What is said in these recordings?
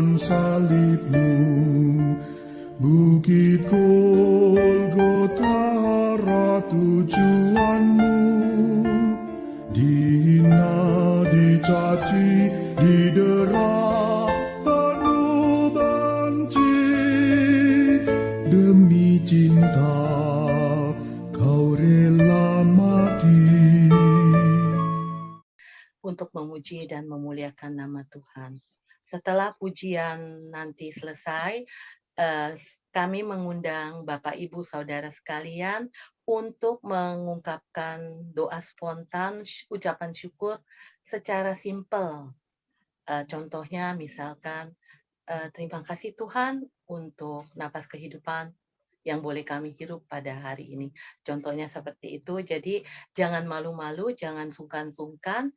dan salibmu, Bukit Golgota arah tujuanmu, dihina, dicaci, didera, penuh benci, demi cinta kau rela mati. Untuk memuji dan memuliakan nama Tuhan. Setelah pujian nanti selesai, kami mengundang Bapak Ibu Saudara sekalian untuk mengungkapkan doa spontan, ucapan syukur secara simpel. Contohnya misalkan, terima kasih Tuhan untuk napas kehidupan yang boleh kami hirup pada hari ini. Contohnya seperti itu, jadi jangan malu-malu, jangan sungkan-sungkan.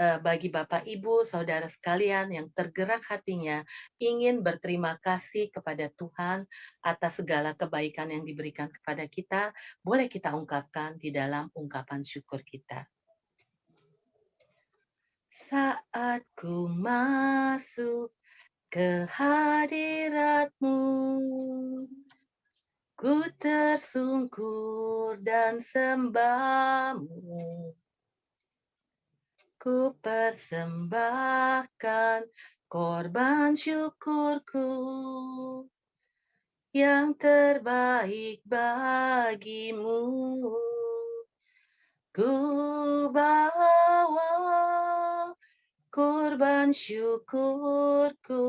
Bagi Bapak, Ibu, Saudara sekalian yang tergerak hatinya ingin berterima kasih kepada Tuhan atas segala kebaikan yang diberikan kepada kita, boleh kita ungkapkan di dalam ungkapan syukur kita. Saat ku masuk ke hadirat-Mu, ku tersungkur dan sembah-Mu. Ku persembahkan korban syukurku yang terbaik bagimu. Ku bawa korban syukurku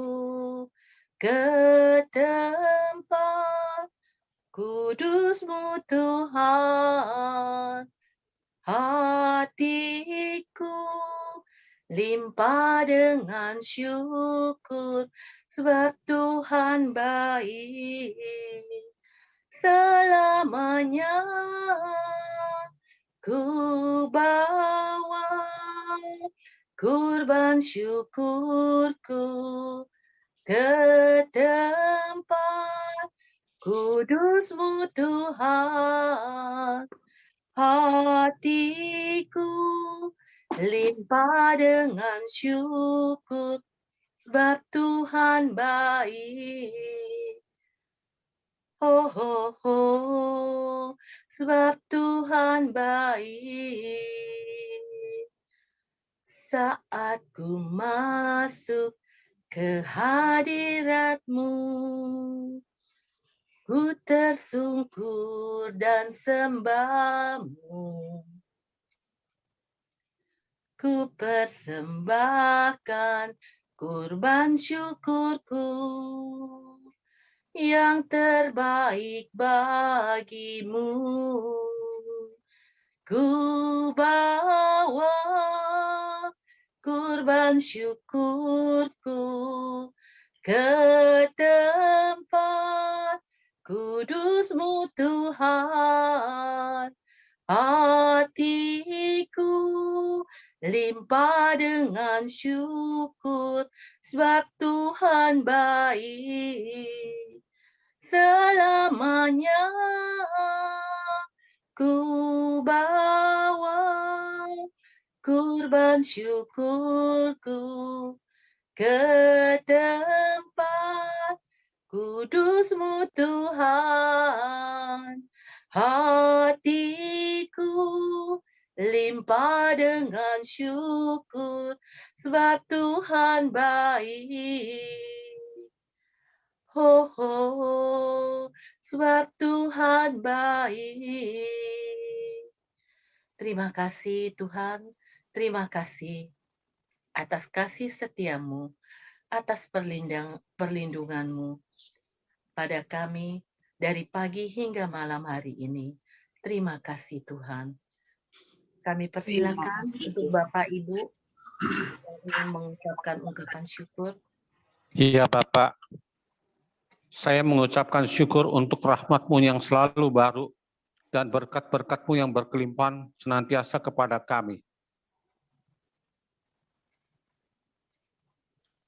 ke tempat kudus-Mu Tuhan. Hatiku limpah dengan syukur sebab Tuhan baik selamanya. Ku bawa kurban syukurku ke tempat kudus-Mu Tuhan. Hatiku limpah dengan syukur sebab Tuhan baik. Oh, oh, oh, sebab Tuhan baik. Saat ku masuk ke hadirat-Mu, ku tersungkur dan sembah-Mu. Ku persembahkan kurban syukurku yang terbaik bagimu. Ku bawa kurban syukurku ke tempat kudus-Mu Tuhan. Hatiku limpah dengan syukur sebab Tuhan baik selamanya. Ku bawa kurban syukurku ke tempat kudus-Mu Tuhan. Hatiku limpah dengan syukur sebab Tuhan baik. Oh, oh, oh, sebab Tuhan baik. Terima kasih Tuhan, terima kasih atas kasih setia-Mu, atas perlindungan-Mu pada kami dari pagi hingga malam hari ini. Terima kasih Tuhan. Kami persilakan untuk Bapak Ibu yang ingin mengucapkan ungkapan syukur. Iya Bapak, saya mengucapkan syukur untuk rahmat-Mu yang selalu baru dan berkat-berkat-Mu yang berkelimpahan senantiasa kepada kami.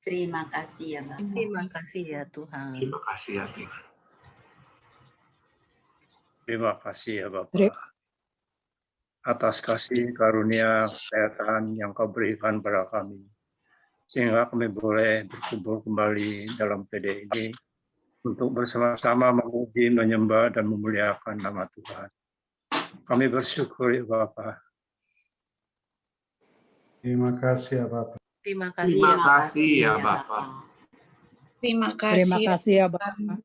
Terima kasih ya Bapak. Terima kasih ya Tuhan. Terima kasih ya Tuhan. Terima kasih ya Bapak atas kasih karunia kesehatan yang Kau berikan pada kami. sehingga kami boleh berkumpul kembali dalam PD ini untuk bersama-sama memuji, menyembah, dan memuliakan nama Tuhan. Kami bersyukur ya Bapa. Terima kasih ya Bapak. Terima kasih, Terima kasih ya Bapa. Terima kasih ya Bapak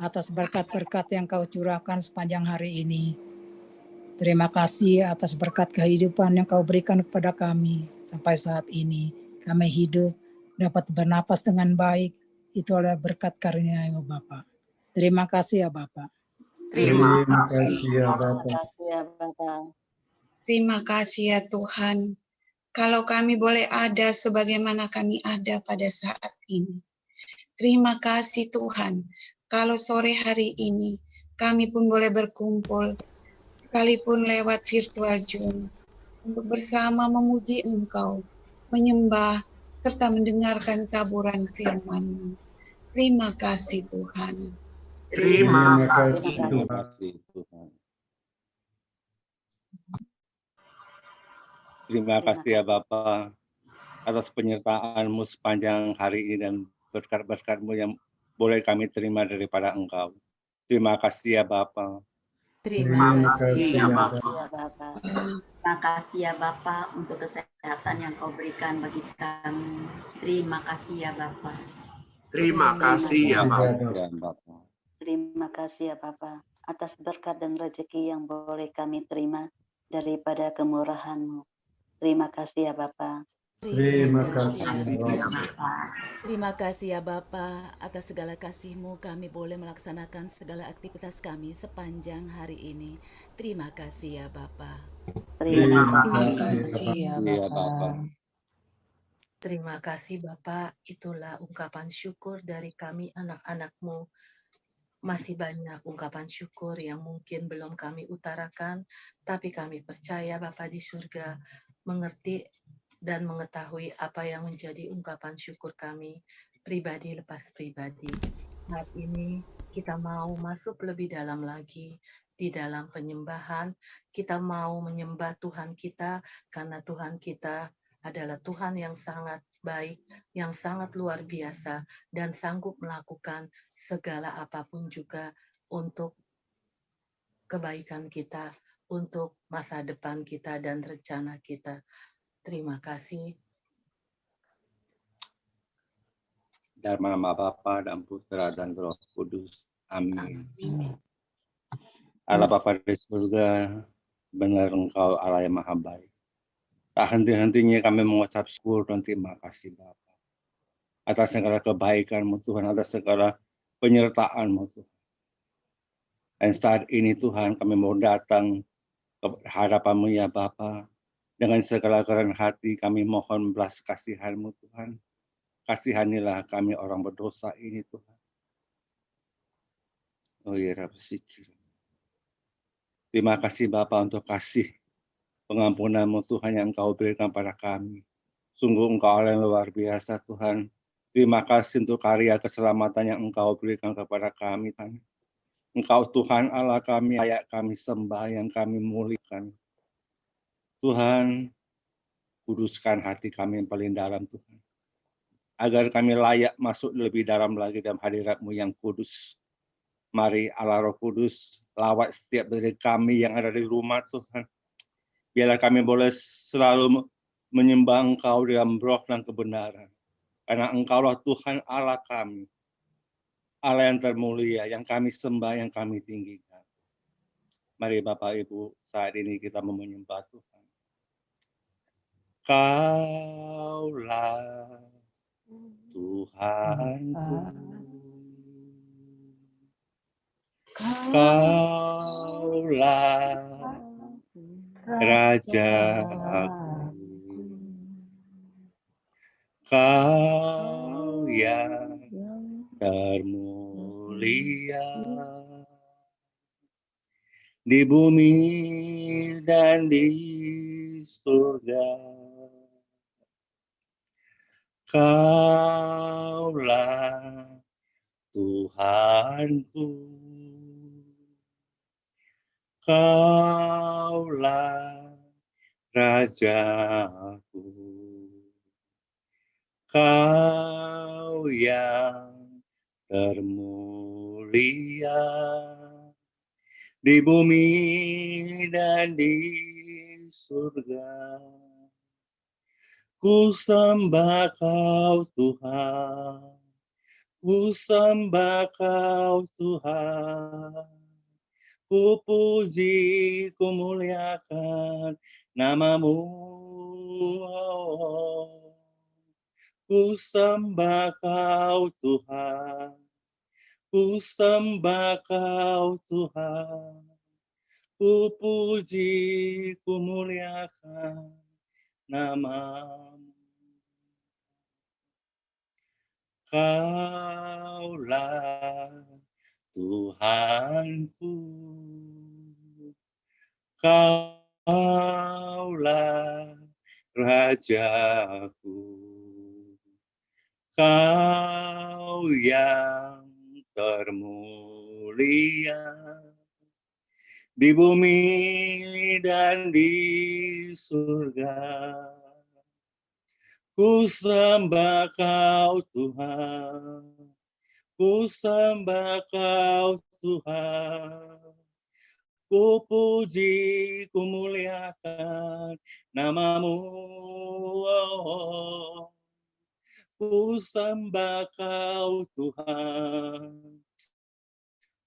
atas berkat-berkat yang Kau curahkan sepanjang hari ini. Terima kasih atas berkat kehidupan yang Kau berikan kepada kami sampai saat ini. Kami hidup, dapat bernapas dengan baik. Itu adalah berkat karunia ya Bapak. Terima kasih ya Bapak. terima Terima kasih ya Bapak. Terima kasih ya Tuhan. Kalau kami boleh ada sebagaimana kami ada pada saat ini. Terima kasih Tuhan. Kalau sore hari ini kami pun boleh berkumpul, sekalipun lewat virtual Zoom, untuk bersama memuji Engkau, menyembah, serta mendengarkan taburan firman-Mu. Terima kasih Tuhan. Terima kasih Terima Tuhan. kasih Tuhan. Terima kasih ya Bapa atas penyertaan-Mu sepanjang hari ini dan berkat-berkat-Mu yang boleh kami terima daripada Engkau. Terima kasih ya Bapa. Terima kasih ya ya Bapak. Terima kasih ya Bapa untuk kesehatan yang Kau berikan bagi kami. Terima kasih ya Bapa. Terima kasih ya Bapak. Ya Bapa. Terima kasih ya Bapa atas berkat dan rezeki yang boleh kami terima daripada kemurahan-Mu. Terima kasih ya Bapa. Terima kasih ya Ya Bapak. Bapa. Terima kasih ya Bapa atas segala kasih-Mu kami boleh melaksanakan segala aktivitas kami sepanjang hari ini. Terima kasih ya Bapa. Terima Terima kasih kasih. Ya Bapa. Terima kasih Bapak, itulah ungkapan syukur dari kami anak-anak-Mu. Masih banyak ungkapan syukur yang mungkin belum kami utarakan, tapi kami percaya Bapa di surga mengerti dan mengetahui apa yang menjadi ungkapan syukur kami pribadi lepas pribadi. Saat ini kita mau masuk lebih dalam lagi di dalam penyembahan. Kita mau menyembah Tuhan kita karena Tuhan kita adalah Tuhan yang sangat baik, yang sangat luar biasa, dan sanggup melakukan segala apapun juga untuk kebaikan kita, untuk masa depan kita dan rencana kita. Terima kasih. Dalam nama Bapa dan Putra dan Roh Kudus. Amin. Allah Bapa di surga, benar Engkau Allah yang Maha Baik. Tak henti-hentinya kami mengucap syukur dan terima kasih Bapa atas segala kebaikan-Mu Tuhan, atas segala penyertaan-Mu Tuhan. Dan saat ini Tuhan kami mau datang ke hadapan-Mu ya Bapa, dengan segala kerendahan hati kami mohon belas kasihan-Mu Tuhan. Kasihanilah kami orang berdosa ini Tuhan. Oh ya Rabb Sikir. Terima kasih Bapa untuk kasih pengampunan-Mu Tuhan yang Engkau berikan pada kami. Sungguh Engkau Allah yang luar biasa Tuhan. Terima kasih untuk karya keselamatan yang Engkau berikan kepada kami Tuhan. Engkau Tuhan Allah kami, layak kami sembah, yang kami muliakan. Tuhan, kuduskan hati kami yang paling dalam Tuhan. Agar kami layak masuk lebih dalam lagi dalam hadirat-Mu yang kudus. Mari Allah Roh Kudus, lawat setiap dari kami yang ada di rumah Tuhan. Biarlah kami boleh selalu menyembah Engkau dalam roh dan kebenaran. Karena Engkaulah Tuhan Allah kami. Allah yang termulia, yang kami sembah, yang kami tinggikan. Mari Bapak Ibu, saat ini kita mau menyembah Tuhan. Kaulah Tuhanku. Kaulah Rajaku. Kau yang termulia di bumi dan di surga. Kaulah Tuhanku. Kaulah Rajaku. Kau yang termulia di bumi dan di surga. Ku sembah Kau Tuhan, ku sembah Kau Tuhan. Ku puji, ku muliakan nama-Mu. Ku sembah Kau Tuhan, ku sembah Kau Tuhan. Ku puji, ku muliakan nama-Mu. Kaulah Tuhanku, Kaulah Rajaku, Kau yang termulia di bumi dan di surga. Ku sembah Kau Tuhan, ku sembah Kau Tuhan. Ku puji, ku muliakan nama-Mu. Ku sembah Kau Tuhan,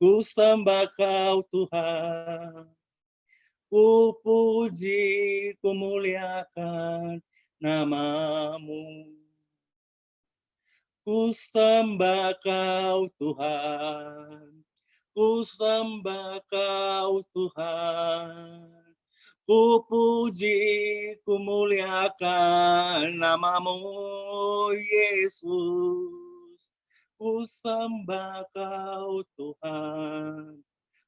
ku sembah Kau Tuhan. Ku puji, ku muliakan nama-Mu. Ku sembah Kau Tuhan, ku sembah Kau Tuhan. Ku puji, ku muliakan nama-Mu, Yesus. Ku sembah Kau Tuhan,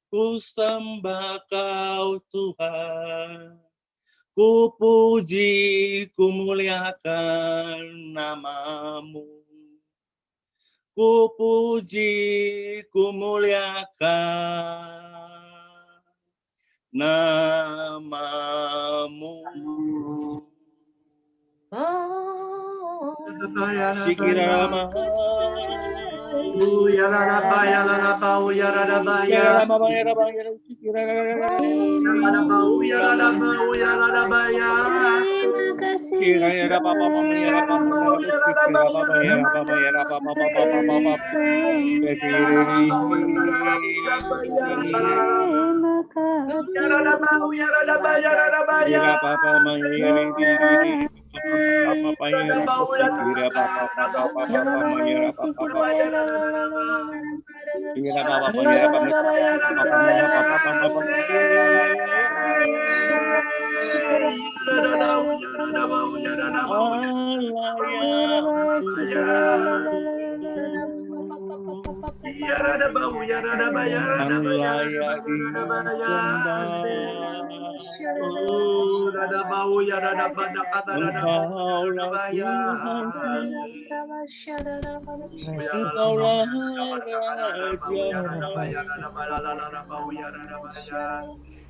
ku sembah Kau Tuhan. Ku puji, ku muliakan nama-Mu. Ku puji, ku muliakan nama-Mu. Oh, Sikirama.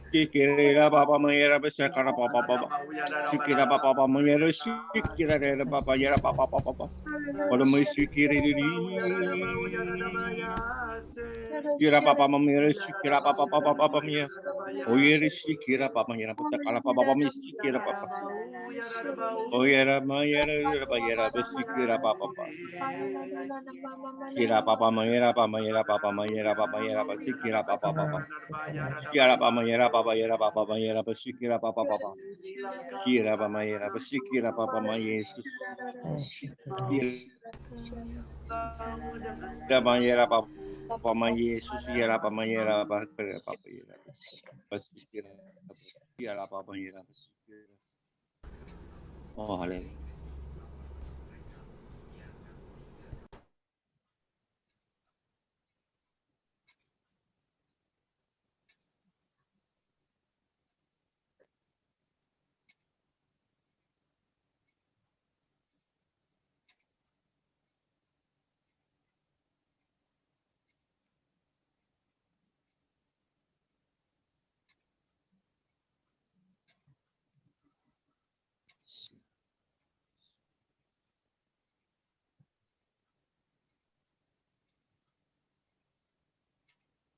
Kikira papa mayera besekara papa papa. Sikira papa mayera sikira dera papa yera papa papa. Kalau mau sikiri diri. Kira papa mayera sikira papa papa papa mayera. Oh yera sikira papa mayera besekara papa papa sikira papa. Oh yera mayera mayera besikira papa papa. Kira papa mayera papa mayera papa mayera papa mayera besikira papa papa. Kira papa mayera papa yera papa mayera besikira papa papa. Kira papa mayera besikira papa Yesus. Kira mayera papa Yesus kira papa mayera papa yera besikira. Kira papa mayera besikira. Oh haleluya.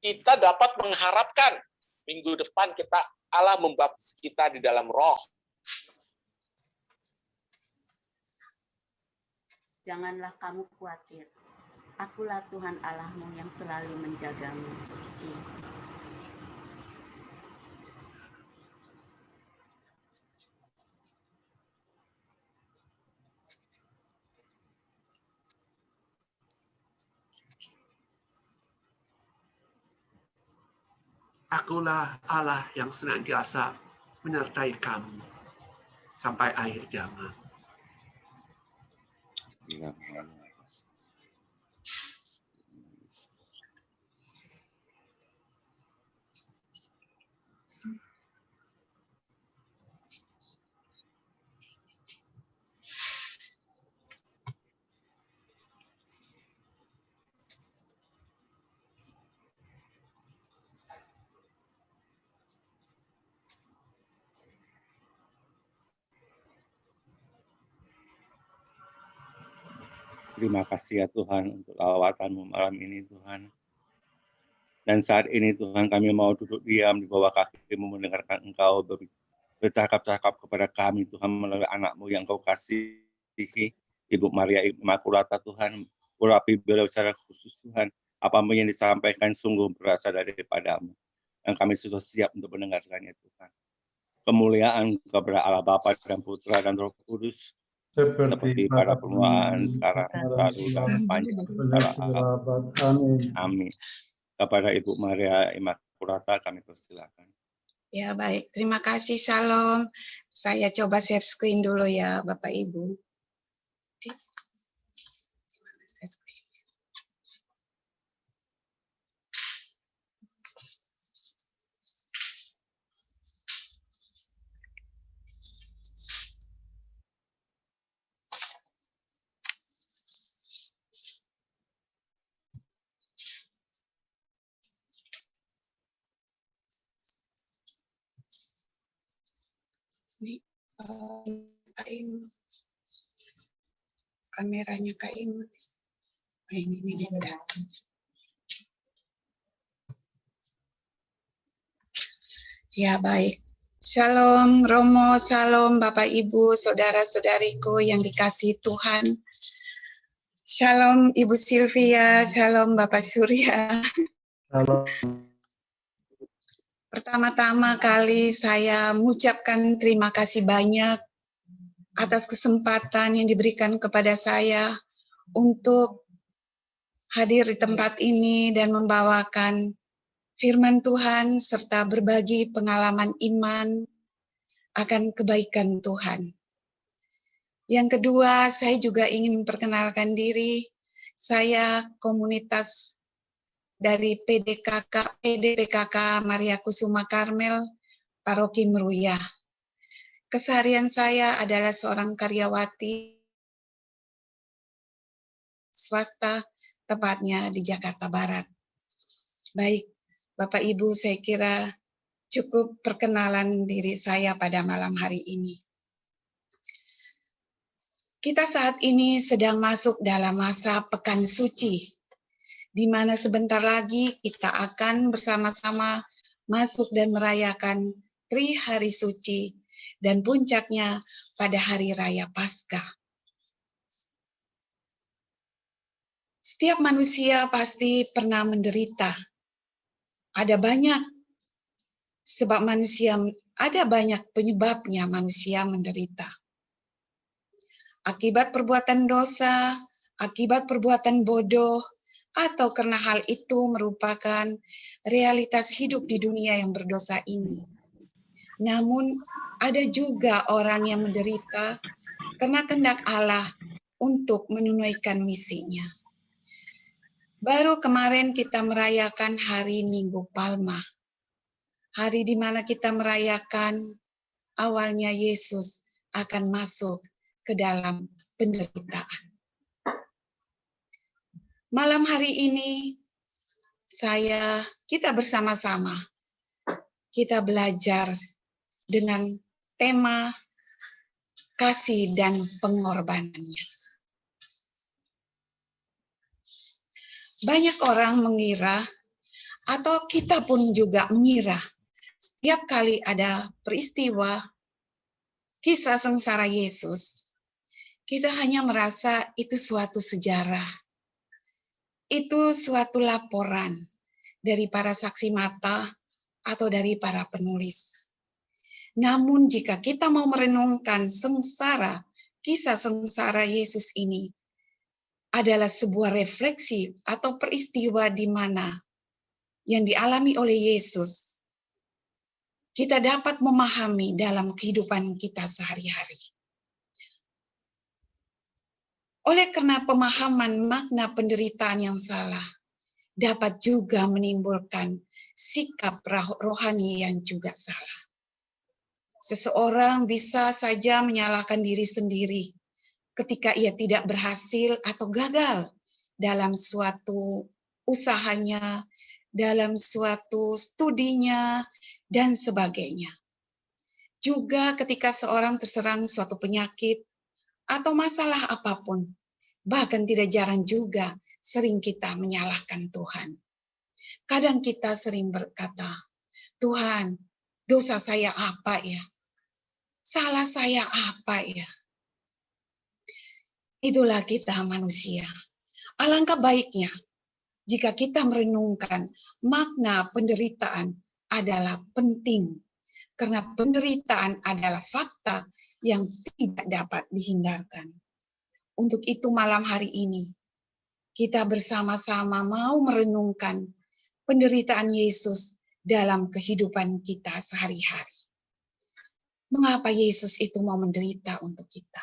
kita dapat mengharapkan minggu depan Allah membaptis kita di dalam Roh. Janganlah kamu khawatir. Akulah Tuhan Allahmu yang selalu menjagamu. Akulah Allah yang senantiasa menyertai kamu sampai akhir zaman. Terima kasih ya Tuhan untuk lawatan malam ini Tuhan. Dan saat ini Tuhan kami mau duduk diam di bawah kaki-Mu mendengarkan Engkau bercakap-cakap kepada kami Tuhan melalui anak-Mu yang Kau kasihi, Ibu Maria Immaculata Tuhan. Urapi beliau secara khusus Tuhan. Apa yang disampaikan sungguh berasal daripada-Mu. Dan kami sudah siap untuk mendengarkannya Tuhan. Kemuliaan kepada Allah Bapa dan Putra dan Roh Kudus. Seperti pada permulaan, sekarang, selalu, dan sepanjang abad. Amin. Kepada Ibu Maria Immaculata kami persilakan. Ya baik, terima kasih, Shalom. Saya coba share screen dulu ya Bapak Ibu. Ini kameranya Kak Imun. Ini dia udah. Ya baik. Shalom Romo, shalom Bapak Ibu, saudara-saudariku yang dikasihi Tuhan. Shalom Ibu Sylvia, shalom Bapak Surya. Shalom. Pertama-tama kali saya mengucapkan terima kasih banyak atas kesempatan yang diberikan kepada saya untuk hadir di tempat ini dan membawakan firman Tuhan serta berbagi pengalaman iman akan kebaikan Tuhan. Yang kedua, saya juga ingin memperkenalkan diri. Saya komunitas dari PDPKK Maria Kusuma Karmel, Paroki Meruya. Keseharian saya adalah seorang karyawati swasta, tepatnya di Jakarta Barat. Baik, Bapak Ibu, saya kira cukup perkenalan diri saya pada malam hari ini. Kita saat ini sedang masuk dalam masa Pekan Suci, di mana sebentar lagi kita akan bersama-sama masuk dan merayakan Tri Hari Suci dan puncaknya pada Hari Raya Paskah. Setiap manusia pasti pernah menderita. Ada banyak penyebabnya manusia menderita. Akibat perbuatan dosa, akibat perbuatan bodoh, atau karena hal itu merupakan realitas hidup di dunia yang berdosa ini. Namun, ada juga orang yang menderita karena kehendak Allah untuk menunaikan misinya. Baru kemarin kita merayakan hari Minggu Palma, hari di mana kita merayakan awalnya Yesus akan masuk ke dalam penderitaan. Malam hari ini kita bersama-sama kita belajar dengan tema kasih dan pengorbanannya. Banyak orang mengira Atau kita pun juga mengira setiap kali ada peristiwa kisah sengsara Yesus, kita hanya merasa itu suatu sejarah. Itu suatu laporan dari para saksi mata atau dari para penulis. Namun jika kita mau merenungkan kisah sengsara Yesus ini adalah sebuah refleksi atau peristiwa di mana yang dialami oleh Yesus, kita dapat memahami dalam kehidupan kita sehari-hari. Oleh karena pemahaman makna penderitaan yang salah, dapat juga menimbulkan sikap rohani yang juga salah. Seseorang bisa saja menyalahkan diri sendiri ketika ia tidak berhasil atau gagal dalam suatu usahanya, dalam suatu studinya, dan sebagainya. Juga ketika seorang terserang suatu penyakit atau masalah apapun, bahkan tidak jarang juga sering kita menyalahkan Tuhan. Kadang kita sering berkata, Tuhan, dosa saya apa ya? Salah saya apa ya? Itulah kita manusia. Alangkah baiknya jika kita merenungkan makna penderitaan adalah penting. Karena penderitaan adalah fakta yang tidak dapat dihindarkan. Untuk itu malam hari ini, kita bersama-sama mau merenungkan penderitaan Yesus dalam kehidupan kita sehari-hari. Mengapa Yesus itu mau menderita untuk kita?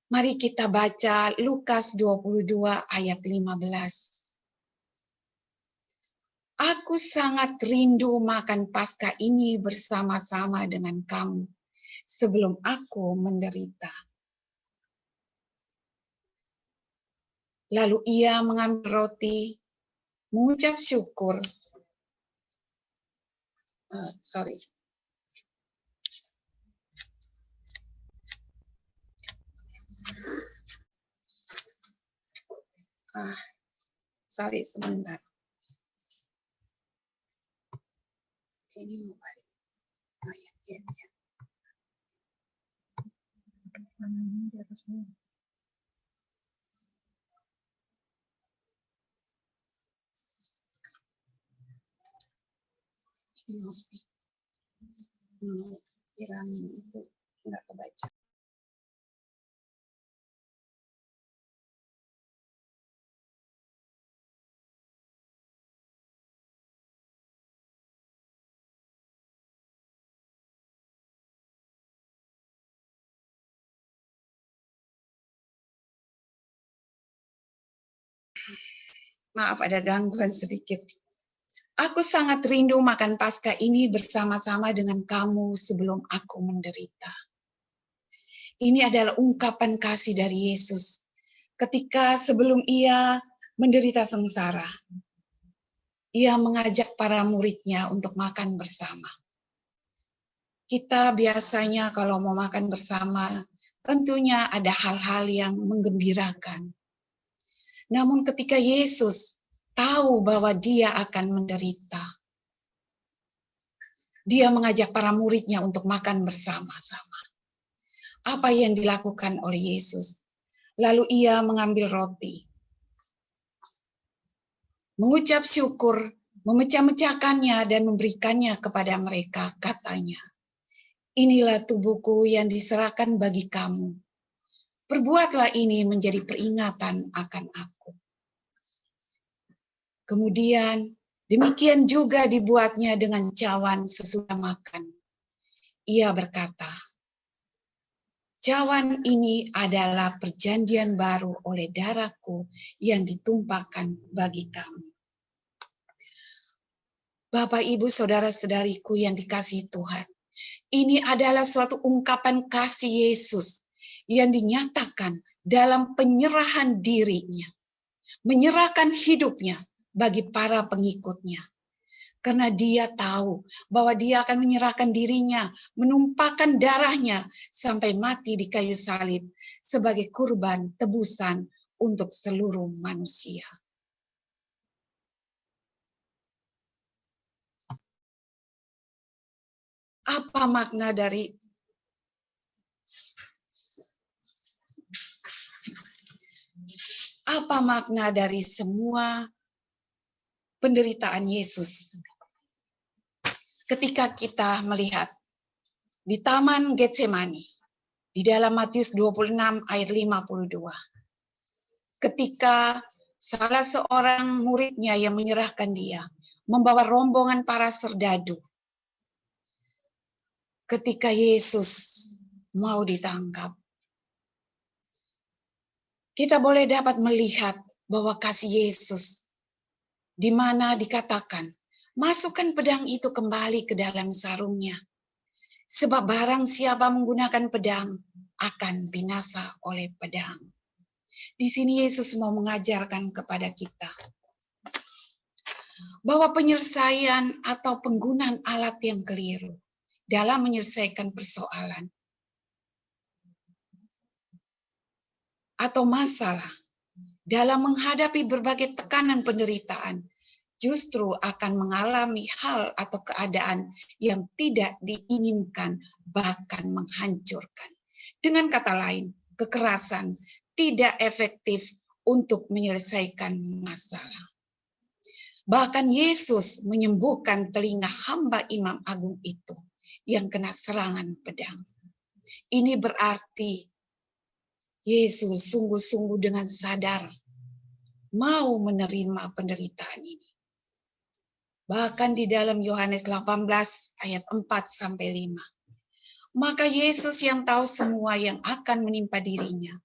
Mari kita baca Lukas 22 ayat 15. Aku sangat rindu makan Paskah ini bersama-sama dengan kamu sebelum aku menderita. Lalu ia mengambil roti, mengucap syukur. Sebentar. Ini mau balik. Ya. Hilangin itu nggak kebaca. Maaf, ada gangguan sedikit. Aku sangat rindu makan Paskah ini bersama-sama dengan kamu sebelum aku menderita. Ini adalah ungkapan kasih dari Yesus ketika sebelum ia menderita sengsara. Ia mengajak para muridnya untuk makan bersama. Kita biasanya kalau mau makan bersama, tentunya ada hal-hal yang menggembirakan. Namun ketika Yesus tahu bahwa dia akan menderita, dia mengajak para muridnya untuk makan bersama-sama. Apa yang dilakukan oleh Yesus? Lalu ia mengambil roti, mengucap syukur, memecah-mecahkannya dan memberikannya kepada mereka, katanya, inilah tubuhku yang diserahkan bagi kamu. Perbuatlah ini menjadi peringatan akan aku. Kemudian demikian juga dibuatnya dengan cawan sesudah makan. Ia berkata, cawan ini adalah perjanjian baru oleh darahku yang ditumpahkan bagi kamu. Bapak, Ibu, Saudara-saudariku yang dikasihi Tuhan, ini adalah suatu ungkapan kasih Yesus yang dinyatakan dalam penyerahan dirinya, menyerahkan hidupnya bagi para pengikutnya. Karena dia tahu bahwa dia akan menyerahkan dirinya, menumpahkan darahnya sampai mati di kayu salib sebagai kurban tebusan untuk seluruh manusia. Apa makna dari semua penderitaan Yesus? Ketika kita melihat di Taman Getsemani, di dalam Matius 26 ayat 52, ketika salah seorang muridnya yang menyerahkan dia, membawa rombongan para serdadu, ketika Yesus mau ditangkap, kita boleh dapat melihat bahwa kasih Yesus, di mana dikatakan, masukkan pedang itu kembali ke dalam sarungnya, sebab barang siapa menggunakan pedang akan binasa oleh pedang. Di sini Yesus mau mengajarkan kepada kita bahwa penyelesaian atau penggunaan alat yang keliru dalam menyelesaikan persoalan atau masalah, dalam menghadapi berbagai tekanan penderitaan, justru akan mengalami hal atau keadaan yang tidak diinginkan, bahkan menghancurkan. Dengan kata lain, kekerasan tidak efektif untuk menyelesaikan masalah. Bahkan Yesus menyembuhkan telinga hamba Imam Agung itu yang kena serangan pedang. Ini berarti Yesus sungguh-sungguh dengan sadar mau menerima penderitaan ini. Bahkan di dalam Yohanes 18 ayat 4-5. Maka Yesus yang tahu semua yang akan menimpa dirinya,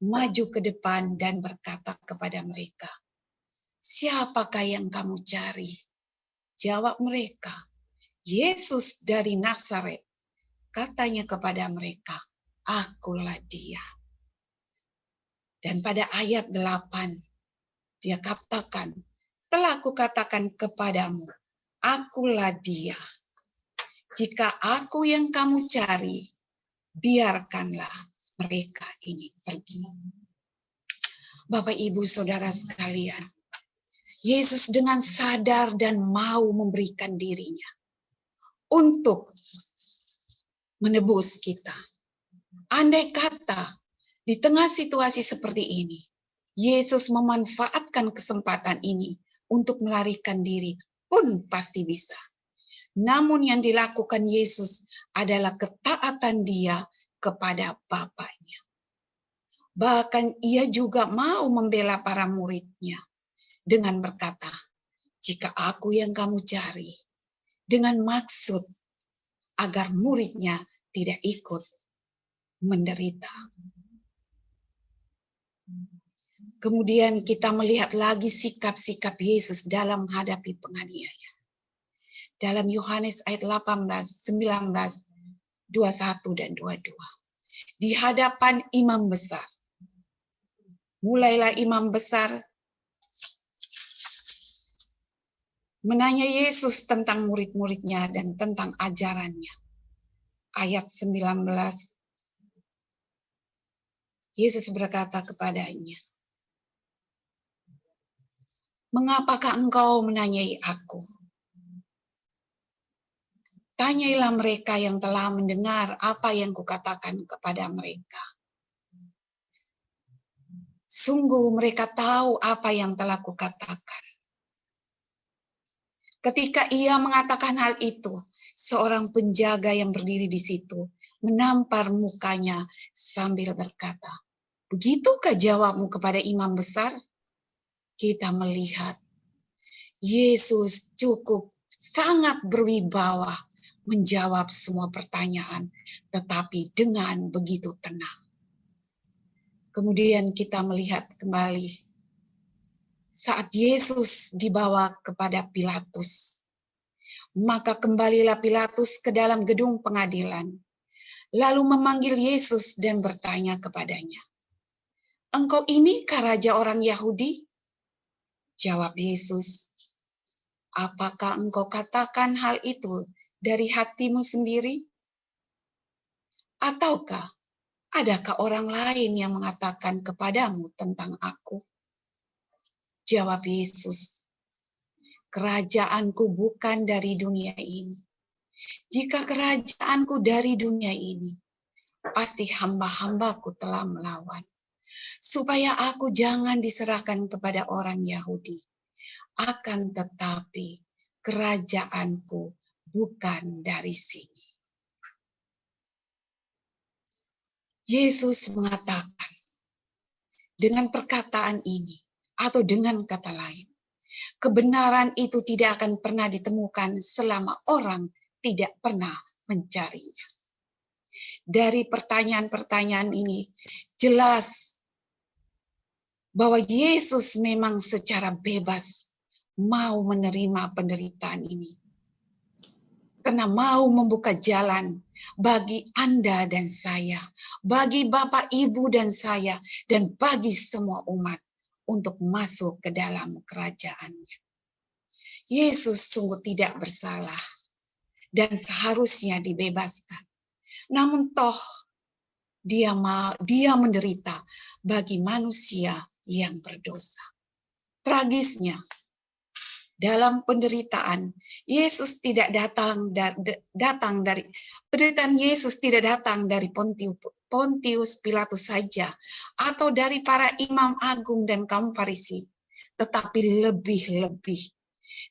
maju ke depan dan berkata kepada mereka, "Siapakah yang kamu cari?" Jawab mereka, "Yesus dari Nazaret." Katanya kepada mereka, "Akulah dia." Dan pada ayat 8, dia katakan, "Telah kukatakan kepadamu, akulah dia. Jika aku yang kamu cari, biarkanlah mereka ini pergi." Bapak, Ibu, Saudara sekalian, Yesus dengan sadar dan mau memberikan dirinya untuk menebus kita. Andai kata di tengah situasi seperti ini, Yesus memanfaatkan kesempatan ini untuk melarikan diri, pun pasti bisa. Namun yang dilakukan Yesus adalah ketaatan dia kepada Bapaknya. Bahkan ia juga mau membela para muridnya dengan berkata, "Jika aku yang kamu cari," dengan maksud agar muridnya tidak ikut menderita. Kemudian kita melihat lagi sikap-sikap Yesus dalam menghadapi penganiayaan. Dalam Yohanes ayat 18, 19, 21 dan 22. Di hadapan imam besar. Mulailah imam besar menanya Yesus tentang murid-muridnya dan tentang ajarannya. Ayat 19. Yesus berkata kepadanya, "Mengapakah engkau menanyai aku? Tanyailah mereka yang telah mendengar apa yang kukatakan kepada mereka. Sungguh mereka tahu apa yang telah kukatakan." Ketika ia mengatakan hal itu, seorang penjaga yang berdiri di situ menampar mukanya sambil berkata, "Begitukah jawabmu kepada imam besar?" Kita melihat Yesus cukup sangat berwibawa menjawab semua pertanyaan, tetapi dengan begitu tenang. Kemudian kita melihat kembali saat Yesus dibawa kepada Pilatus. Maka kembalilah Pilatus ke dalam gedung pengadilan, lalu memanggil Yesus dan bertanya kepadanya, "Engkau inikah raja orang Yahudi?" Jawab Yesus, "Apakah engkau katakan hal itu dari hatimu sendiri? Ataukah adakah orang lain yang mengatakan kepadamu tentang aku?" Jawab Yesus, "Kerajaanku bukan dari dunia ini. Jika kerajaanku dari dunia ini, pasti hamba-hambaku telah melawan, supaya aku jangan diserahkan kepada orang Yahudi. Akan tetapi kerajaanku bukan dari sini. Yesus mengatakan dengan perkataan ini, atau dengan kata lain, kebenaran itu tidak akan pernah ditemukan selama orang tidak pernah mencarinya. Dari pertanyaan-pertanyaan ini jelas bahwa Yesus memang secara bebas mau menerima penderitaan ini. Karena mau membuka jalan bagi Anda dan saya, bagi Bapak, Ibu, dan saya, dan bagi semua umat untuk masuk ke dalam kerajaan-Nya. Yesus sungguh tidak bersalah dan seharusnya dibebaskan. Namun toh dia menderita bagi manusia yang berdosa. Tragisnya, dalam penderitaan Yesus tidak datang dari penderitaan Yesus tidak datang dari Pontius Pilatus saja atau dari para imam agung dan kaum Farisi, tetapi lebih-lebih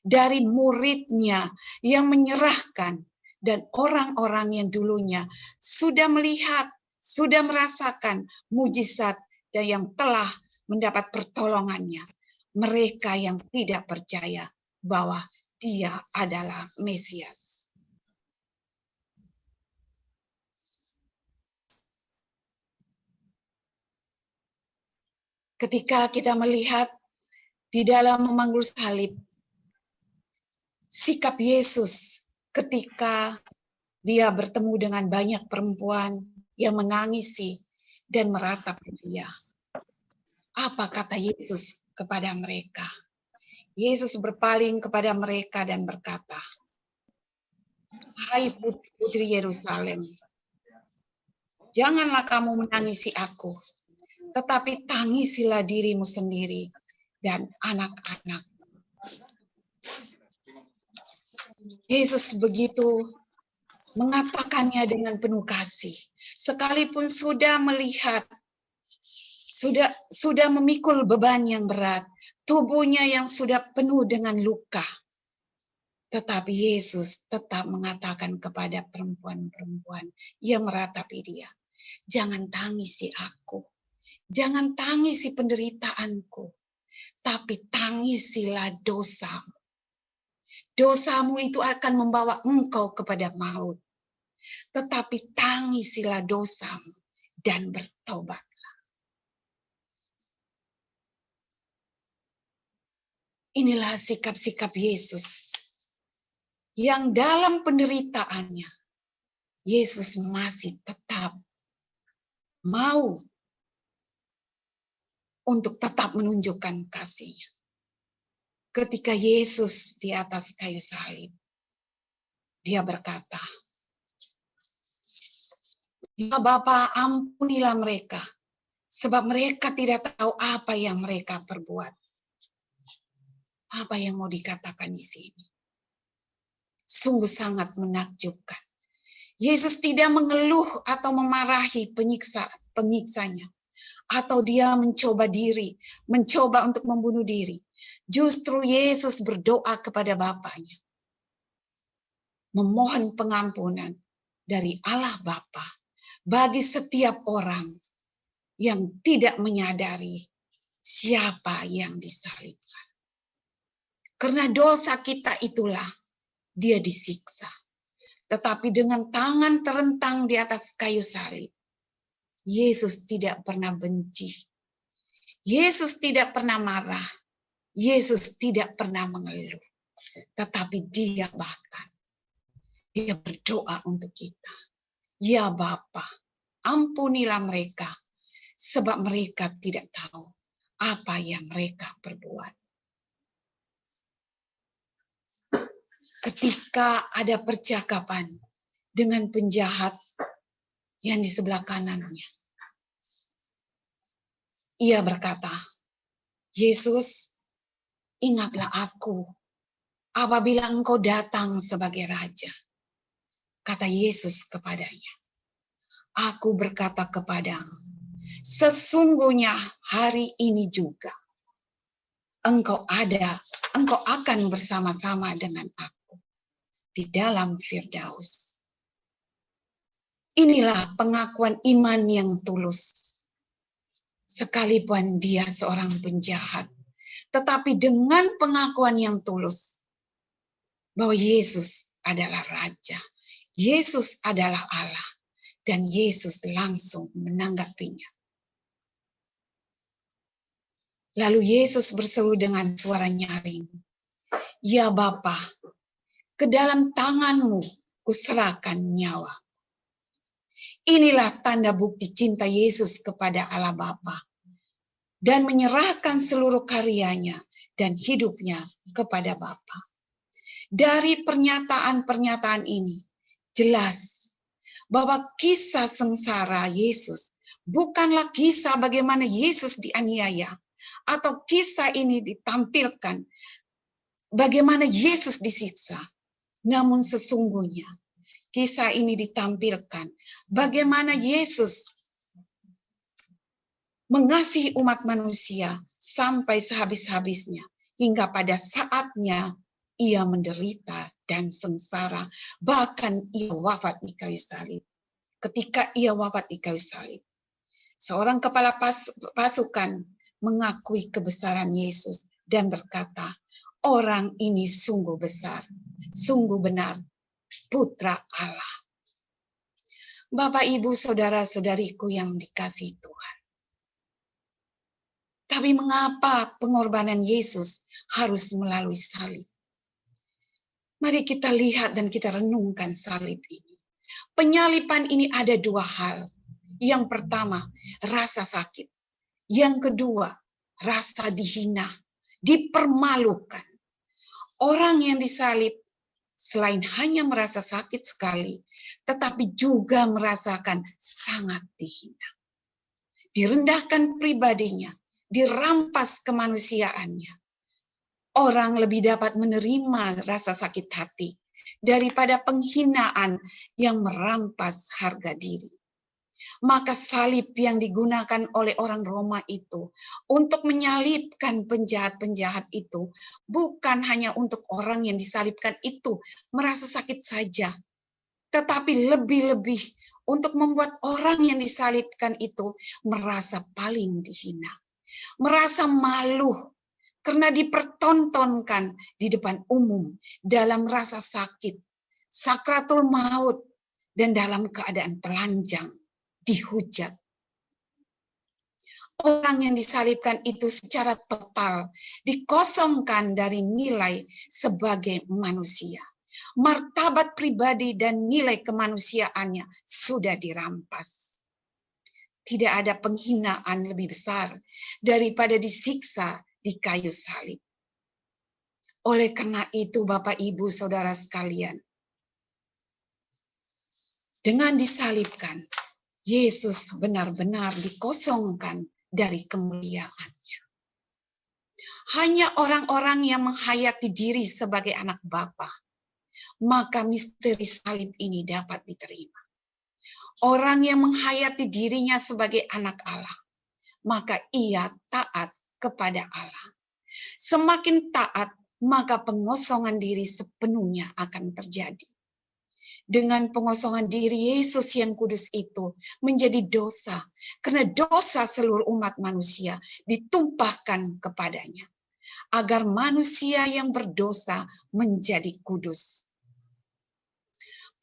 dari muridnya yang menyerahkan dan orang-orang yang dulunya sudah melihat, sudah merasakan mujizat dan yang telah mendapat pertolongannya. Mereka yang tidak percaya bahwa dia adalah Mesias. Ketika kita melihat di dalam memanggul salib, sikap Yesus ketika dia bertemu dengan banyak perempuan yang menangisi dan meratap dia. Apa kata Yesus kepada mereka? Yesus berpaling kepada mereka dan berkata, "Hai putri-putri Yerusalem, janganlah kamu menangisi aku, tetapi tangisilah dirimu sendiri dan anak-anak." Yesus begitu mengatakannya dengan penuh kasih, sekalipun sudah melihat, sudah memikul beban yang berat, tubuhnya yang sudah penuh dengan luka. Tetapi Yesus tetap mengatakan kepada perempuan-perempuan yang meratapi dia, "Jangan tangisi aku, jangan tangisi penderitaanku, tapi tangisilah dosamu. Dosamu itu akan membawa engkau kepada maut. Tetapi tangisilah dosamu dan bertobat." Inilah sikap-sikap Yesus yang dalam penderitaannya, Yesus masih tetap mau untuk tetap menunjukkan kasih-Nya. Ketika Yesus di atas kayu salib, dia berkata, "Ya Bapa, ampunilah mereka, sebab mereka tidak tahu apa yang mereka perbuat." Apa yang mau dikatakan di sini? Sungguh sangat menakjubkan. Yesus tidak mengeluh atau memarahi penyiksanya, atau dia mencoba untuk membunuh diri. Justru Yesus berdoa kepada Bapanya, memohon pengampunan dari Allah Bapa bagi setiap orang yang tidak menyadari siapa yang disalibkan. Karena dosa kita itulah dia disiksa. Tetapi dengan tangan terentang di atas kayu salib, Yesus tidak pernah benci. Yesus tidak pernah marah. Yesus tidak pernah mengeluh. Tetapi dia berdoa untuk kita. "Ya Bapa, ampunilah mereka, sebab mereka tidak tahu apa yang mereka perbuat." Ketika ada percakapan dengan penjahat yang di sebelah kanannya, ia berkata, "Yesus, ingatlah aku apabila engkau datang sebagai raja." Kata Yesus kepadanya, aku berkata kepadamu, sesungguhnya hari ini juga engkau akan bersama-sama dengan aku di dalam Firdaus. Inilah pengakuan iman yang tulus. Sekalipun dia seorang penjahat, tetapi dengan pengakuan yang tulus bahwa Yesus adalah Raja, Yesus adalah Allah, dan Yesus langsung menanggapinya. Lalu Yesus berseru dengan suara nyaring, ya Bapa, ke dalam tanganmu kuserahkan nyawa. Inilah tanda bukti cinta Yesus kepada Allah Bapa dan menyerahkan seluruh karyanya dan hidupnya kepada Bapa. Dari pernyataan-pernyataan ini jelas bahwa kisah sengsara Yesus bukanlah kisah bagaimana Yesus dianiaya, atau kisah ini ditampilkan bagaimana Yesus disiksa. Namun sesungguhnya kisah ini ditampilkan bagaimana Yesus mengasihi umat manusia sampai sehabis-habisnya, hingga pada saatnya ia menderita dan sengsara, bahkan ia wafat di kayu salib. Ketika ia wafat di kayu salib, seorang kepala pasukan mengakui kebesaran Yesus dan berkata, orang ini sungguh besar, sungguh benar, Putra Allah. Bapak, Ibu, saudara-saudariku yang dikasihi Tuhan. Tapi mengapa pengorbanan Yesus harus melalui salib? Mari kita lihat dan kita renungkan salib ini. Penyaliban ini ada dua hal. Yang pertama, rasa sakit. Yang kedua, rasa dihina, dipermalukan. Orang yang disalib selain hanya merasa sakit sekali, tetapi juga merasakan sangat dihina. Direndahkan pribadinya, dirampas kemanusiaannya. Orang lebih dapat menerima rasa sakit hati daripada penghinaan yang merampas harga diri. Maka salib yang digunakan oleh orang Roma itu untuk menyalibkan penjahat-penjahat itu bukan hanya untuk orang yang disalibkan itu merasa sakit saja, tetapi lebih-lebih untuk membuat orang yang disalibkan itu merasa paling dihina, merasa malu karena dipertontonkan di depan umum dalam rasa sakit, sakratul maut, dan dalam keadaan telanjang, dihujat. Orang yang disalibkan itu secara total dikosongkan dari nilai sebagai manusia. Martabat pribadi dan nilai kemanusiaannya sudah dirampas. Tidak ada penghinaan lebih besar daripada disiksa di kayu salib. Oleh karena itu, Bapak, Ibu, saudara sekalian, dengan disalibkan, Yesus benar-benar dikosongkan dari kemuliaannya. Hanya orang-orang yang menghayati diri sebagai anak Bapa, maka misteri salib ini dapat diterima. Orang yang menghayati dirinya sebagai anak Allah, maka ia taat kepada Allah. Semakin taat, maka pengosongan diri sepenuhnya akan terjadi. Dengan pengosongan diri, Yesus yang kudus itu menjadi dosa, karena dosa seluruh umat manusia ditumpahkan kepadanya, agar manusia yang berdosa menjadi kudus.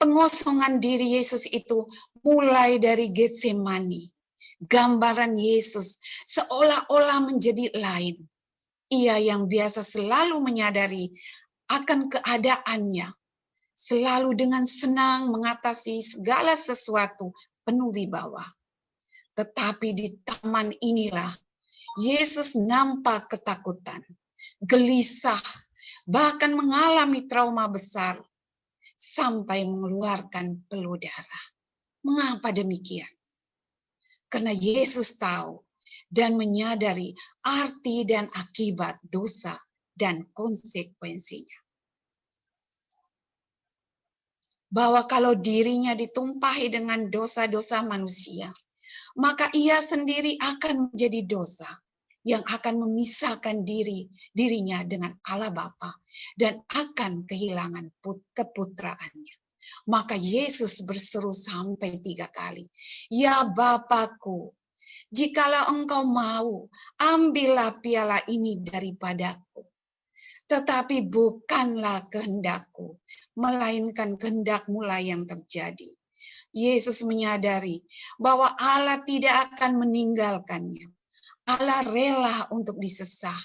Pengosongan diri Yesus itu mulai dari Getsemani. Gambaran Yesus seolah-olah menjadi lain. Ia yang biasa selalu menyadari akan keadaannya, selalu dengan senang mengatasi segala sesuatu penuh wibawa. Tetapi di taman inilah Yesus nampak ketakutan, gelisah, bahkan mengalami trauma besar sampai mengeluarkan peluh darah. Mengapa demikian? Karena Yesus tahu dan menyadari arti dan akibat dosa dan konsekuensinya. bahwa kalau dirinya ditumpahi dengan dosa-dosa manusia, maka ia sendiri akan menjadi dosa yang akan memisahkan dirinya dengan Allah Bapa dan akan kehilangan keputraannya. Maka Yesus berseru sampai 3 kali, "Ya Bapakku, jikalau engkau mau, ambillah piala ini daripadaku. Tetapi bukanlah kehendakku, melainkan kehendak-Mu lah yang terjadi." Yesus menyadari bahwa Allah tidak akan meninggalkannya. Allah rela untuk disesah,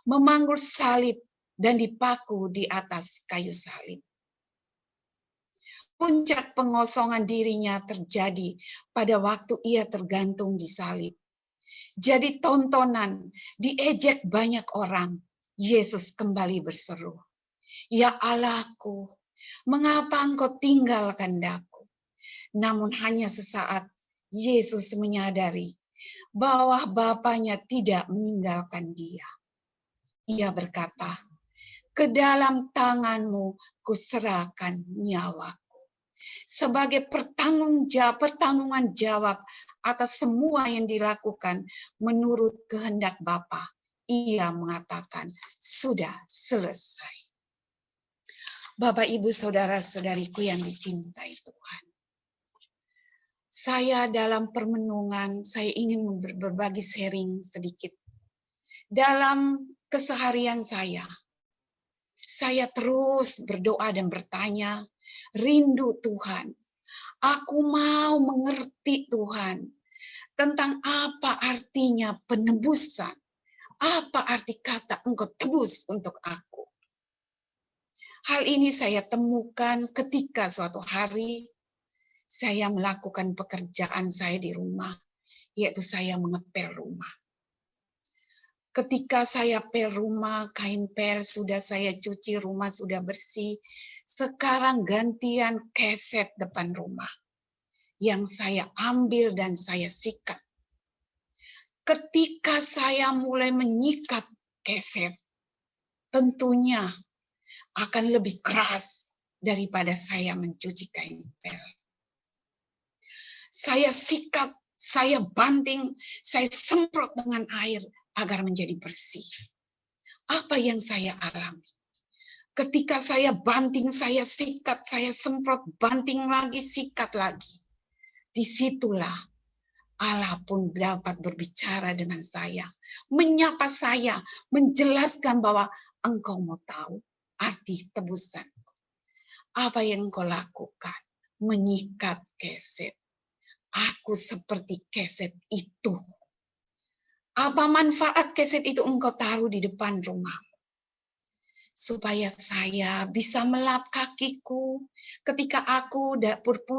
memanggul salib, dan dipaku di atas kayu salib. Puncak pengosongan dirinya terjadi pada waktu ia tergantung di salib. Jadi tontonan, diejek banyak orang. Yesus kembali berseru, "Ya Allahku, mengapa engkau tinggalkan aku?" Namun hanya sesaat Yesus menyadari bahwa Bapaknya tidak meninggalkan dia. Ia berkata, "Ke dalam tangan-Mu kuserahkan nyawaku." Sebagai pertanggungan jawab atas semua yang dilakukan menurut kehendak Bapa, ia mengatakan, "Sudah selesai." Bapak, Ibu, saudara-saudariku yang dicintai Tuhan. Saya dalam permenungan, saya ingin berbagi sharing sedikit. Dalam keseharian saya terus berdoa dan bertanya, rindu Tuhan. Aku mau mengerti Tuhan tentang apa artinya penebusan. Apa arti kata engkau tebus untuk aku? Hal ini saya temukan ketika suatu hari saya melakukan pekerjaan saya di rumah, yaitu saya mengepel rumah. Ketika saya pel rumah, kain pel sudah saya cuci, rumah sudah bersih. Sekarang gantian keset depan rumah yang saya ambil dan saya sikat. Ketika saya mulai menyikat keset, tentunya akan lebih keras daripada saya mencuci kain pel. Saya sikat, saya banting, saya semprot dengan air agar menjadi bersih. Apa yang saya alami? Ketika saya banting, saya sikat, saya semprot, banting lagi, sikat lagi. Disitulah Allah pun dapat berbicara dengan saya, menyapa saya, menjelaskan bahwa engkau mau tahu arti tebusanku. Apa yang engkau lakukan? Menyikat keset. Aku seperti keset itu. Apa manfaat keset itu engkau taruh di depan rumah? Supaya saya bisa melap kakiku ketika aku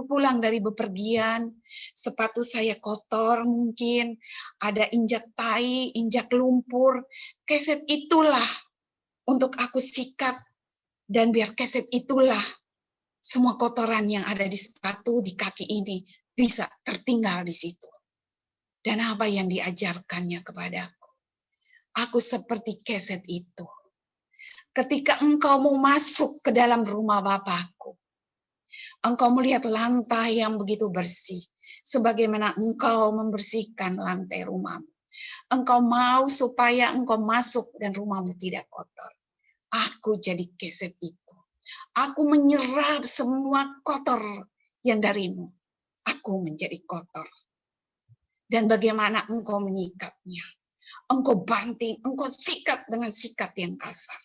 pulang dari bepergian, sepatu saya kotor mungkin, ada injak tai, injak lumpur, keset itulah untuk aku sikat, dan biar keset itulah semua kotoran yang ada di sepatu, di kaki ini bisa tertinggal di situ. Dan apa yang diajarkannya kepadaku? Aku seperti keset itu. Ketika engkau mau masuk ke dalam rumah Bapakku, engkau melihat lantai yang begitu bersih, sebagaimana engkau membersihkan lantai rumahmu. Engkau mau supaya engkau masuk dan rumahmu tidak kotor. Aku jadi keset itu. Aku menyerap semua kotor yang darimu. Aku menjadi kotor. Dan bagaimana engkau menyikapnya? Engkau banting, engkau sikat dengan sikat yang kasar.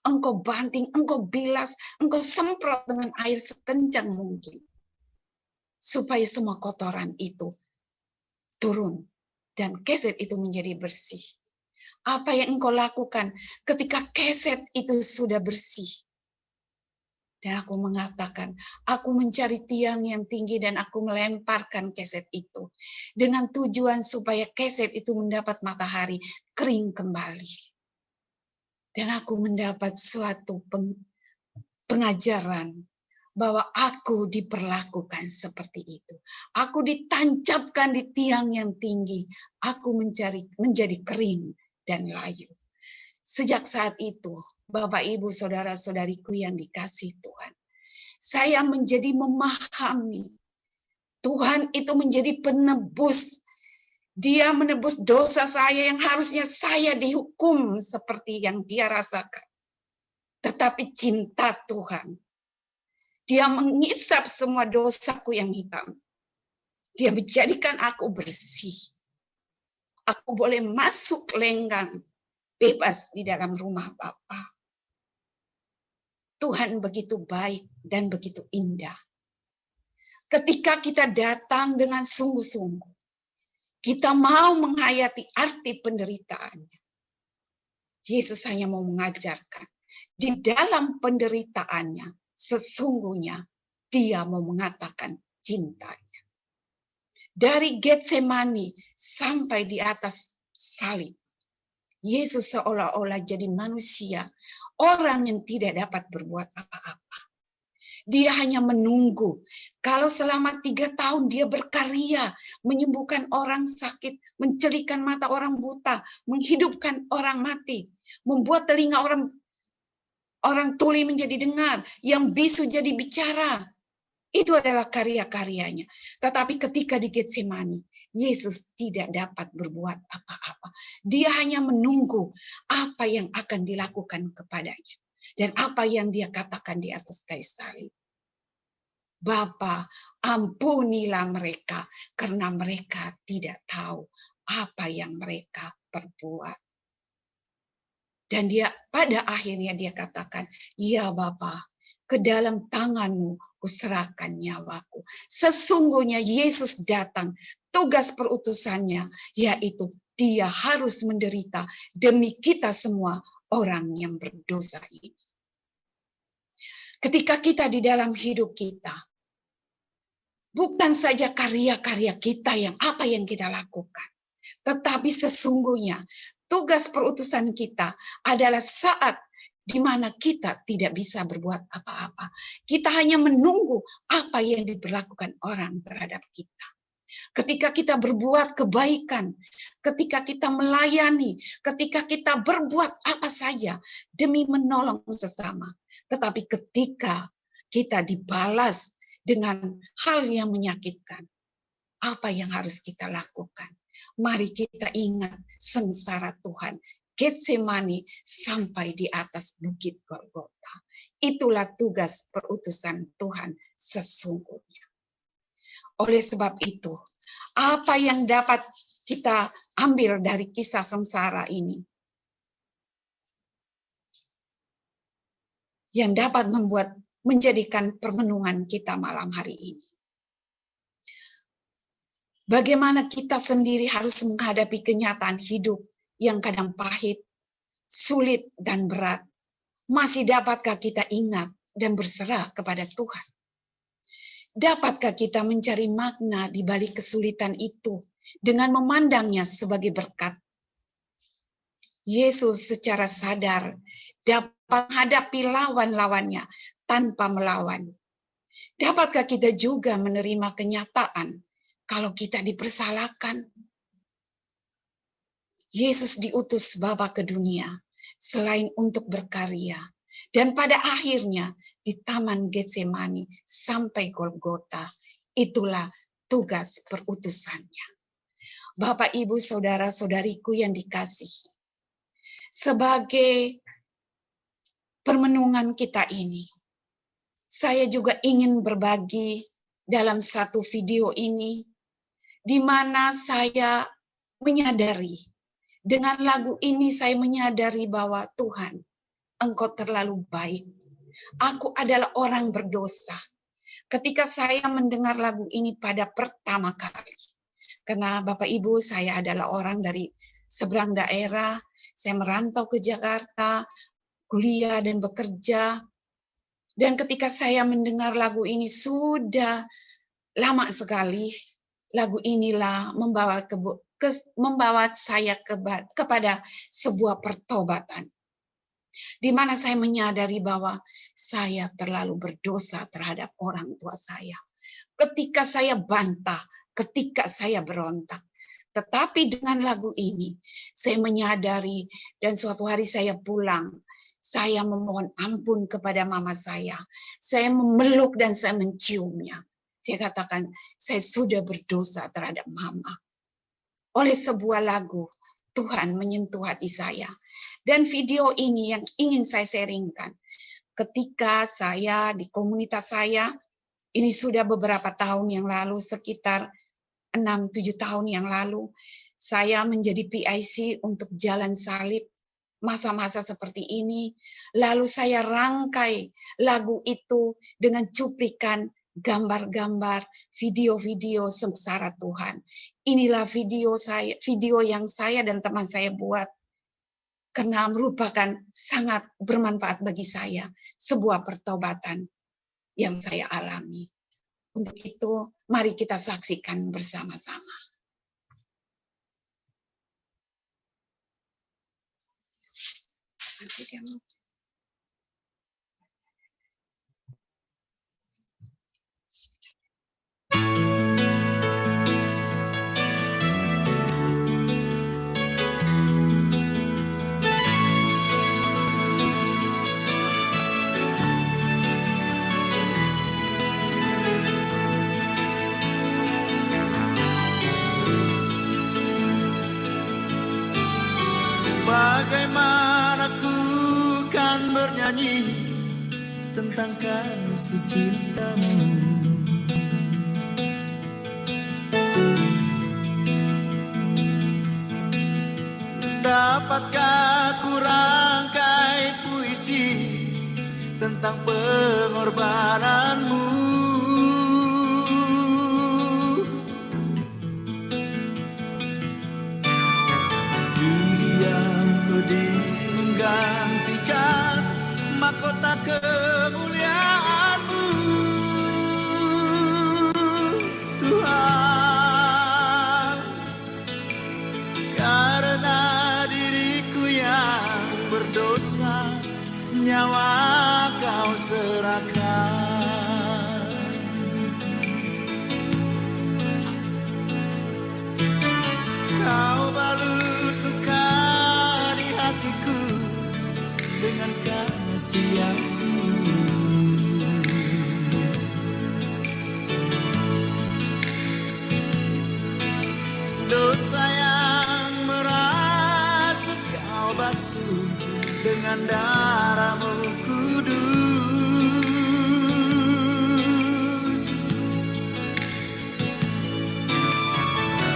Engkau banting, engkau bilas, engkau semprot dengan air sekencang mungkin. Supaya semua kotoran itu turun. Dan keset itu menjadi bersih. Apa yang engkau lakukan ketika keset itu sudah bersih? Dan aku mengatakan, aku mencari tiang yang tinggi dan aku melemparkan keset itu. Dengan tujuan supaya keset itu mendapat matahari, kering kembali. Dan aku mendapat suatu pengajaran bahwa aku diperlakukan seperti itu. Aku ditancapkan di tiang yang tinggi. Aku menjadi kering dan layu. Sejak saat itu, Bapak, Ibu, Saudara-saudariku yang dikasihi Tuhan, saya menjadi memahami Tuhan itu menjadi penebus. Dia menebus dosa saya yang harusnya saya dihukum seperti yang dia rasakan. Tetapi cinta Tuhan, dia mengisap semua dosaku yang hitam. Dia menjadikan aku bersih. Aku boleh masuk lenggang, bebas di dalam rumah Bapa. Tuhan begitu baik dan begitu indah. Ketika kita datang dengan sungguh-sungguh, kita mau menghayati arti penderitaannya. Yesus hanya mau mengajarkan, di dalam penderitaannya, sesungguhnya dia mau mengatakan cintanya. Dari Getsemani sampai di atas salib, Yesus seolah-olah jadi manusia, orang yang tidak dapat berbuat apa-apa. Dia hanya menunggu. Kalau selama 3 tahun dia berkarya, menyembuhkan orang sakit, mencelikan mata orang buta, menghidupkan orang mati, membuat telinga orang tuli menjadi dengar, yang bisu jadi bicara. Itu adalah karya-karyanya. Tetapi ketika di Getsemani, Yesus tidak dapat berbuat apa-apa. Dia hanya menunggu apa yang akan dilakukan kepadanya. Dan apa yang dia katakan di atas kayu salib. Bapa, ampunilah mereka karena mereka tidak tahu apa yang mereka perbuat. Dan dia pada akhirnya dia katakan, ya Bapa, ke dalam tanganmu kuserahkan nyawaku. Sesungguhnya Yesus datang, tugas perutusannya yaitu dia harus menderita demi kita semua orang yang berdosa ini. Ketika kita di dalam hidup kita, bukan saja karya-karya kita yang apa yang kita lakukan, tetapi sesungguhnya tugas perutusan kita adalah saat di mana kita tidak bisa berbuat apa-apa. Kita hanya menunggu apa yang diberlakukan orang terhadap kita. Ketika kita berbuat kebaikan, ketika kita melayani, ketika kita berbuat apa saja demi menolong sesama. Tetapi ketika kita dibalas dengan hal yang menyakitkan, apa yang harus kita lakukan? Mari kita ingat sengsara Tuhan. Getsemani sampai di atas bukit Golgota. Itulah tugas perutusan Tuhan sesungguhnya. Oleh sebab itu, apa yang dapat kita ambil dari kisah sengsara ini? Yang dapat menjadikan permenungan kita malam hari ini. Bagaimana kita sendiri harus menghadapi kenyataan hidup yang kadang pahit, sulit, dan berat. Masih dapatkah kita ingat dan berserah kepada Tuhan? Dapatkah kita mencari makna di balik kesulitan itu dengan memandangnya sebagai berkat? Yesus secara sadar dapat menghadapi lawan-lawannya tanpa melawan. Dapatkah kita juga menerima kenyataan kalau kita dipersalahkan? Yesus diutus Bapa ke dunia selain untuk berkarya. Dan pada akhirnya di Taman Getsemani sampai Golgota, itulah tugas perutusannya. Bapak, Ibu, Saudara-saudariku yang dikasihi, sebagai permenungan kita ini, saya juga ingin berbagi dalam satu video ini, di mana saya menyadari, dengan lagu ini saya menyadari bahwa Tuhan, Engkau terlalu baik. Aku adalah orang berdosa. Ketika saya mendengar lagu ini pada pertama kali, karena Bapak Ibu saya adalah orang dari seberang daerah, saya merantau ke Jakarta, kuliah dan bekerja. Dan ketika saya mendengar lagu ini sudah lama sekali, lagu inilah membawa saya kepada sebuah pertobatan. Di mana saya menyadari bahwa saya terlalu berdosa terhadap orang tua saya. Ketika saya bantah, ketika saya berontak. Tetapi dengan lagu ini, saya menyadari dan suatu hari saya pulang. Saya memohon ampun kepada mama saya. Saya memeluk dan saya menciumnya. Saya katakan, saya sudah berdosa terhadap mama. Oleh sebuah lagu, Tuhan menyentuh hati saya. Dan video ini yang ingin saya sharingkan. Ketika saya di komunitas saya, ini sudah beberapa tahun yang lalu, sekitar 6-7 tahun yang lalu, saya menjadi PIC untuk Jalan Salib. Masa-masa seperti ini, lalu saya rangkai lagu itu dengan cuplikan gambar-gambar, video-video sengsara Tuhan. Inilah video yang saya dan teman saya buat, karena merupakan sangat bermanfaat bagi saya, sebuah pertobatan yang saya alami. Untuk itu, mari kita saksikan bersama-sama. Nanti dia mau. Bagaimana ku kan bernyanyi tentang kasih cintamu. Dapatkah ku rangkai puisi tentang pengorbananmu. Menggantikan mahkota kemuliaan-Mu, Tuhan. Karena diriku yang berdosa, nyawa Kau serahkan. Kau balut luka di hatiku dengan kasih yang tulus. Dosa yang merasuk Kau basuh dengan darah-Mu kudus.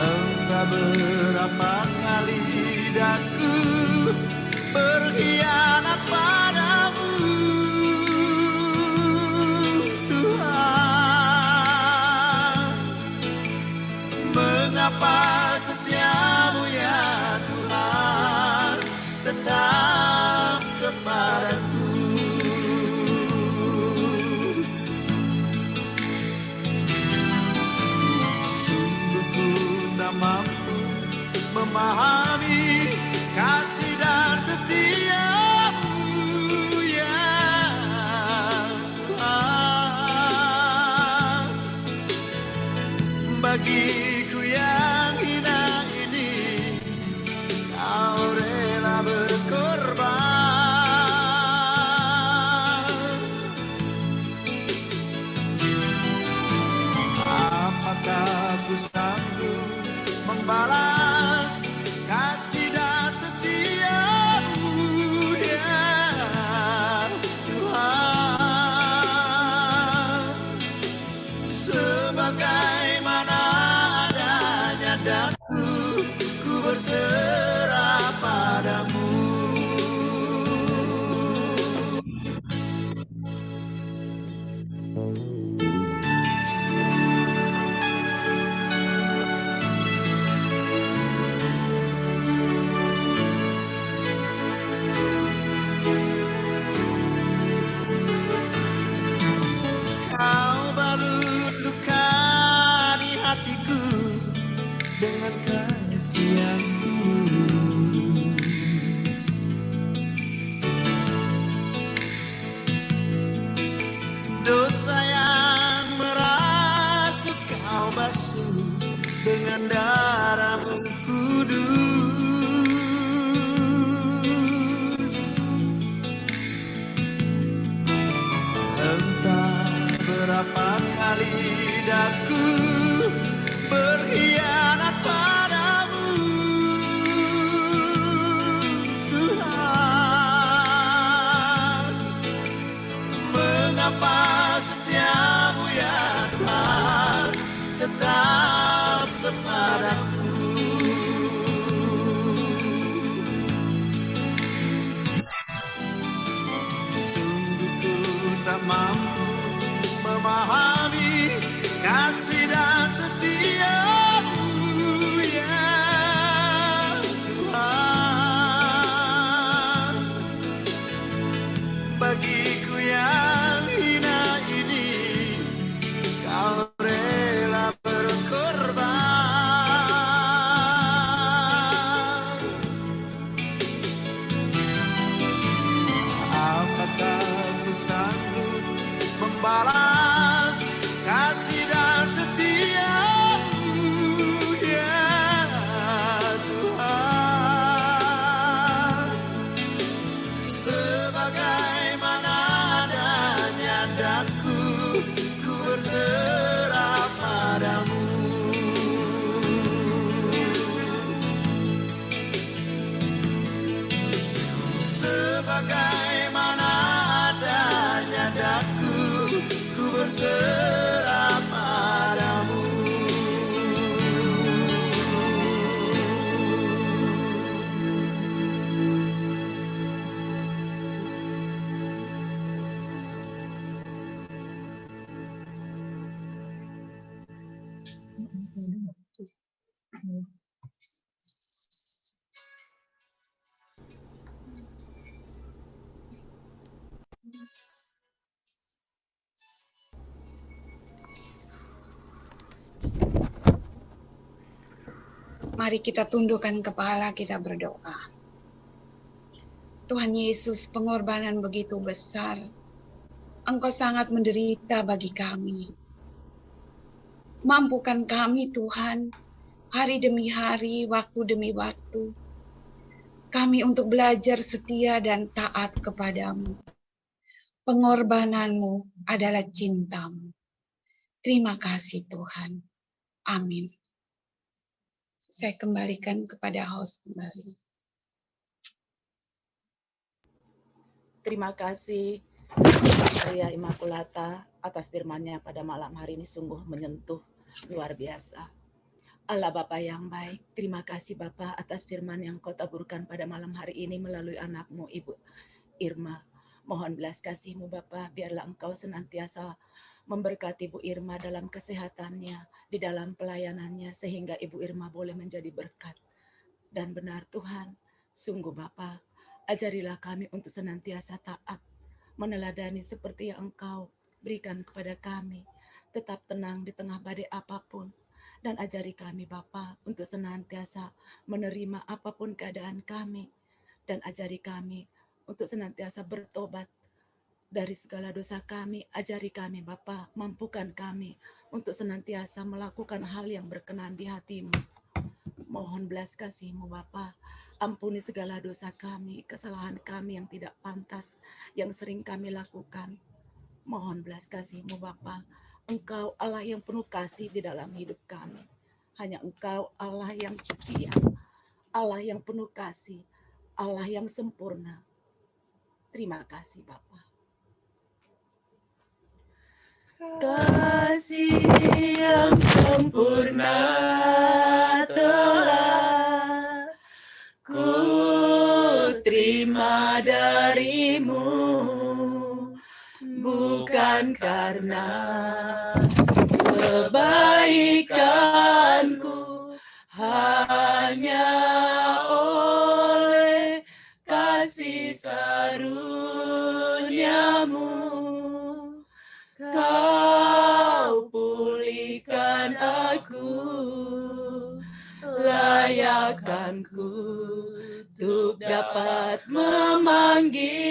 Entah berapa kali daku berkhianat padamu, Tuhan. Mengapa setia-Mu ya Tuhan tetap kepadaku. Sungguh ku tak mampu memahami kasih dan setia-Mu ya Tuhan. Bagiku yang hina ini Kau rela berkorban. Apakah ku sanggup membalas kasih dan setia-Mu ya Tuhan. Sebagaimana adanya daku, ku berserah padamu. Kau balut luka di hatiku dengan kasih yang tulus. Dosa yang merasuk Kau basuh dengan darah-Mu kudus. lidahku berkhianat padamu, Tuhan. Mengapa setiamu ya Tuhan tetap kepadaku? Sungguh ku tak mampu memahami kasih dan setiamu ya Tuhan. Bagiku yang hina ini Kau rela berkorban. Apakah ku sanggup membalas kasih dan setiamu ya Tuhan. Sebagaimana adanya daku, ku berserah padamu. Sebagaimana adanya daku, ku berserah padamu. Mari kita tundukkan kepala, kita berdoa. Tuhan Yesus, pengorbanan begitu besar. Engkau sangat menderita bagi kami. Mampukan kami Tuhan, hari demi hari, waktu demi waktu, kami untuk belajar setia dan taat kepadamu. Pengorbananmu adalah cintamu. Terima kasih Tuhan. Amin. Saya kembalikan kepada host kembali. Terima kasih Maria Immaculata atas firman-Nya pada malam hari ini sungguh menyentuh luar biasa. Allah Bapa yang baik, terima kasih Bapa atas firman yang Kau taburkan pada malam hari ini melalui anak-Mu Ibu Irma. Mohon belas kasih-Mu Bapa, biarlah Engkau senantiasa memberkati Ibu Irma dalam kesehatannya, di dalam pelayanannya, sehingga Ibu Irma boleh menjadi berkat. Dan benar Tuhan, sungguh Bapa, ajarilah kami untuk senantiasa taat, meneladani seperti yang Engkau berikan kepada kami, tetap tenang di tengah badai apapun, dan ajari kami Bapa untuk senantiasa menerima apapun keadaan kami, dan ajari kami untuk senantiasa bertobat dari segala dosa kami. Ajari kami Bapa, mampukan kami untuk senantiasa melakukan hal yang berkenan di hati-Mu. Mohon belas kasih-Mu Bapa, ampuni segala dosa kami, kesalahan kami yang tidak pantas, yang sering kami lakukan. Mohon belas kasih-Mu Bapa, Engkau Allah yang penuh kasih di dalam hidup kami. Hanya Engkau Allah yang setia, Allah yang penuh kasih, Allah yang sempurna. Terima kasih Bapa. Kasih yang sempurna telah ku terima dari-Mu, bukan karena kebaikanku, hanya oleh kasih karunia-Mu. Kau pulihkan aku, layakkanku untuk dapat memanggil-Mu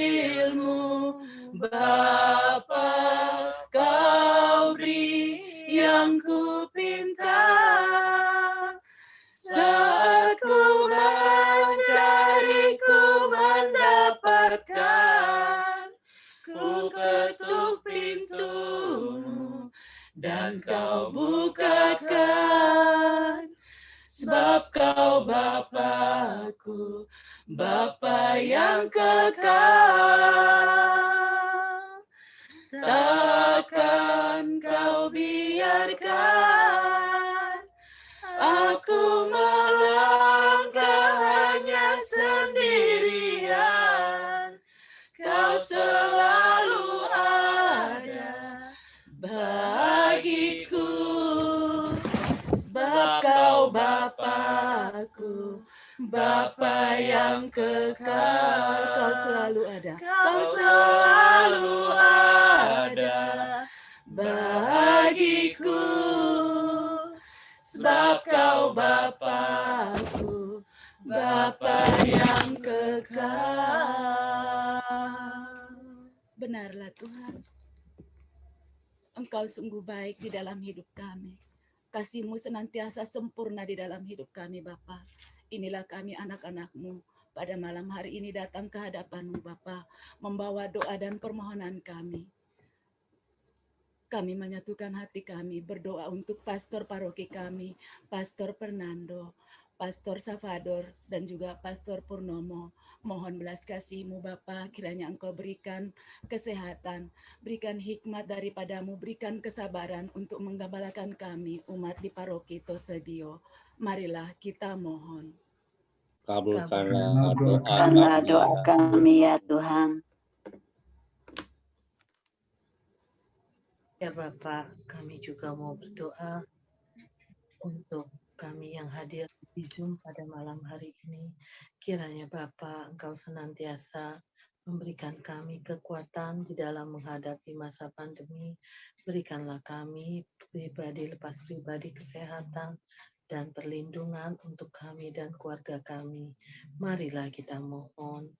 Bapa. Kau beri yang ku pinta, saat ku mencari ku mendapatkan. Ku ketuk pintu-Mu dan Kau bukakan, sebab Kau Bapa-Ku, Bapa yang kekal. Takkan Kau biarkan aku melangkah hanya sendirian. Kau selalu ada bagiku, sebab Kau Bapa-Ku, Bapa yang kekal. Kau selalu ada, Kau selalu ada bagiku, sebab Kau Bapa-Ku, Bapa yang kekal. Benarlah Tuhan, Engkau sungguh baik di dalam hidup kami. Kasih-Mu senantiasa sempurna di dalam hidup kami, Bapa. Inilah kami anak-anak-Mu pada malam hari ini datang ke hadapan-Mu, Bapa, membawa doa dan permohonan kami. Kami menyatukan hati kami berdoa untuk pastor paroki kami, Pastor Fernando, Pastor Salvador, dan juga Pastor Purnomo. Mohon belas kasih-Mu Bapa, kiranya Engkau berikan kesehatan, berikan hikmat daripada-Mu, berikan kesabaran untuk menggembalakan kami, umat di paroki Tosebio. Marilah kita mohon. Kabulkanlah doa kami ya Tuhan. Ya Bapak, kami juga mau berdoa untuk kami yang hadir di Zoom pada malam hari ini. Kiranya Bapak, Engkau senantiasa memberikan kami kekuatan di dalam menghadapi masa pandemi. Berikanlah kami pribadi lepas pribadi kesehatan dan perlindungan untuk kami dan keluarga kami. Marilah kita mohon.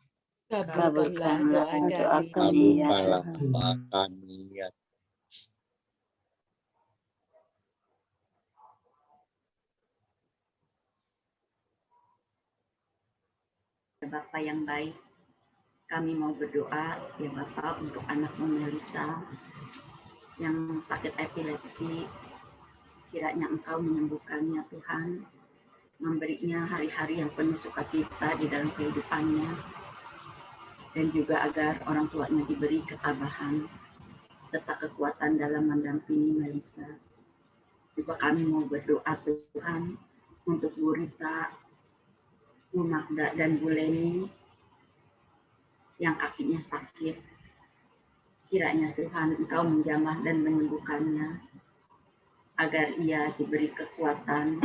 Kabulkanlah doa kami. Kabulkanlah doa kami ya Bapa yang baik, kami mau berdoa ya Bapa untuk anakmu Melisa yang sakit epilepsi. Kiranya Engkau menyembuhkannya Tuhan, memberinya hari-hari yang penuh sukacita di dalam kehidupannya, dan juga agar orang tuanya diberi ketabahan serta kekuatan dalam mendampingi Melisa. Juga kami mau berdoa Tuhan untuk Bu Rita, Bu Magda, dan Bu Leni yang kakinya sakit. Kiranya Tuhan Engkau menjamah dan menyembuhkannya, agar ia diberi kekuatan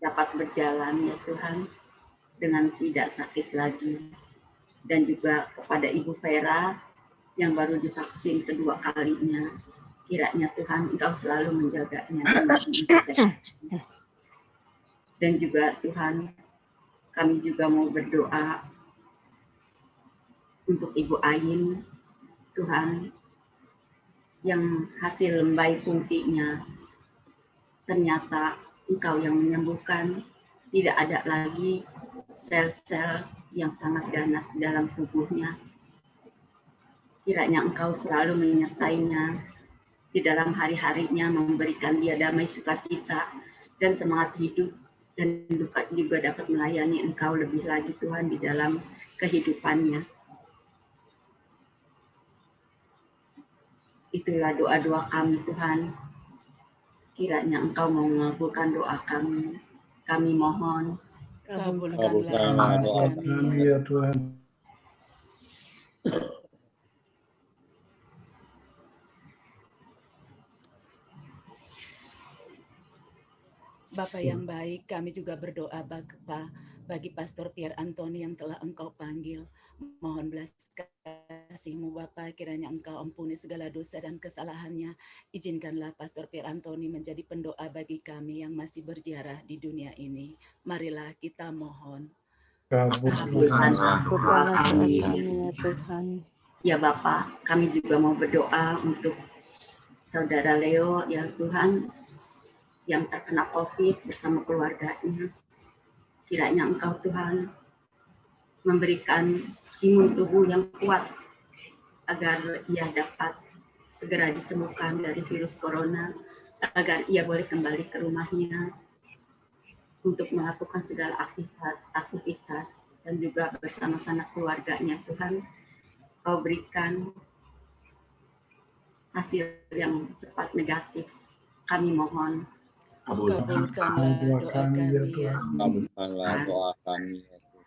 dapat berjalan ya Tuhan dengan tidak sakit lagi. Dan juga kepada Ibu Vera yang baru divaksin kedua kalinya, kiranya Tuhan Engkau selalu menjaganya dan kesehatan. Dan juga Tuhan, kami juga mau berdoa untuk Ibu Ain, Tuhan, yang hasil lembai fungsinya ternyata Engkau yang menyembuhkan, tidak ada lagi sel-sel yang sangat ganas di dalam tubuhnya. Kiranya Engkau selalu menyertainya di dalam hari-harinya, memberikan dia damai sukacita dan semangat hidup, dan juga dapat melayani Engkau lebih lagi Tuhan di dalam kehidupannya. Itulah doa-doa kami Tuhan. Kiranya Engkau mau mengabulkan doa kami. Kami mohon. Kabulkanlah doa kami ya Tuhan. Bapak yang baik, kami juga berdoa bagi Pastor Pierre Anthony yang telah Engkau panggil. Mohon belas kasih-Mu Bapa, kiranya Engkau ampuni segala dosa dan kesalahannya. Izinkanlah Pastor Pierre Anthony menjadi pendoa bagi kami yang masih berziarah di dunia ini. Marilah kita mohon. Kabulkanlah doa kami ya Tuhan. Ya Bapa, kami juga mau berdoa untuk Saudara Leo ya Tuhan, yang terkena COVID bersama keluarganya. Kiranya Engkau Tuhan memberikan imun tubuh yang kuat agar ia dapat segera disembuhkan dari virus corona, agar ia boleh kembali ke rumahnya untuk melakukan segala aktivitas dan juga bersama-sama keluarganya. Tuhan, Kau berikan hasil yang cepat negatif. Kami mohon. Kabulkanlah doa kami ya Tuhan. Kabulkanlah doa kami ya Tuhan.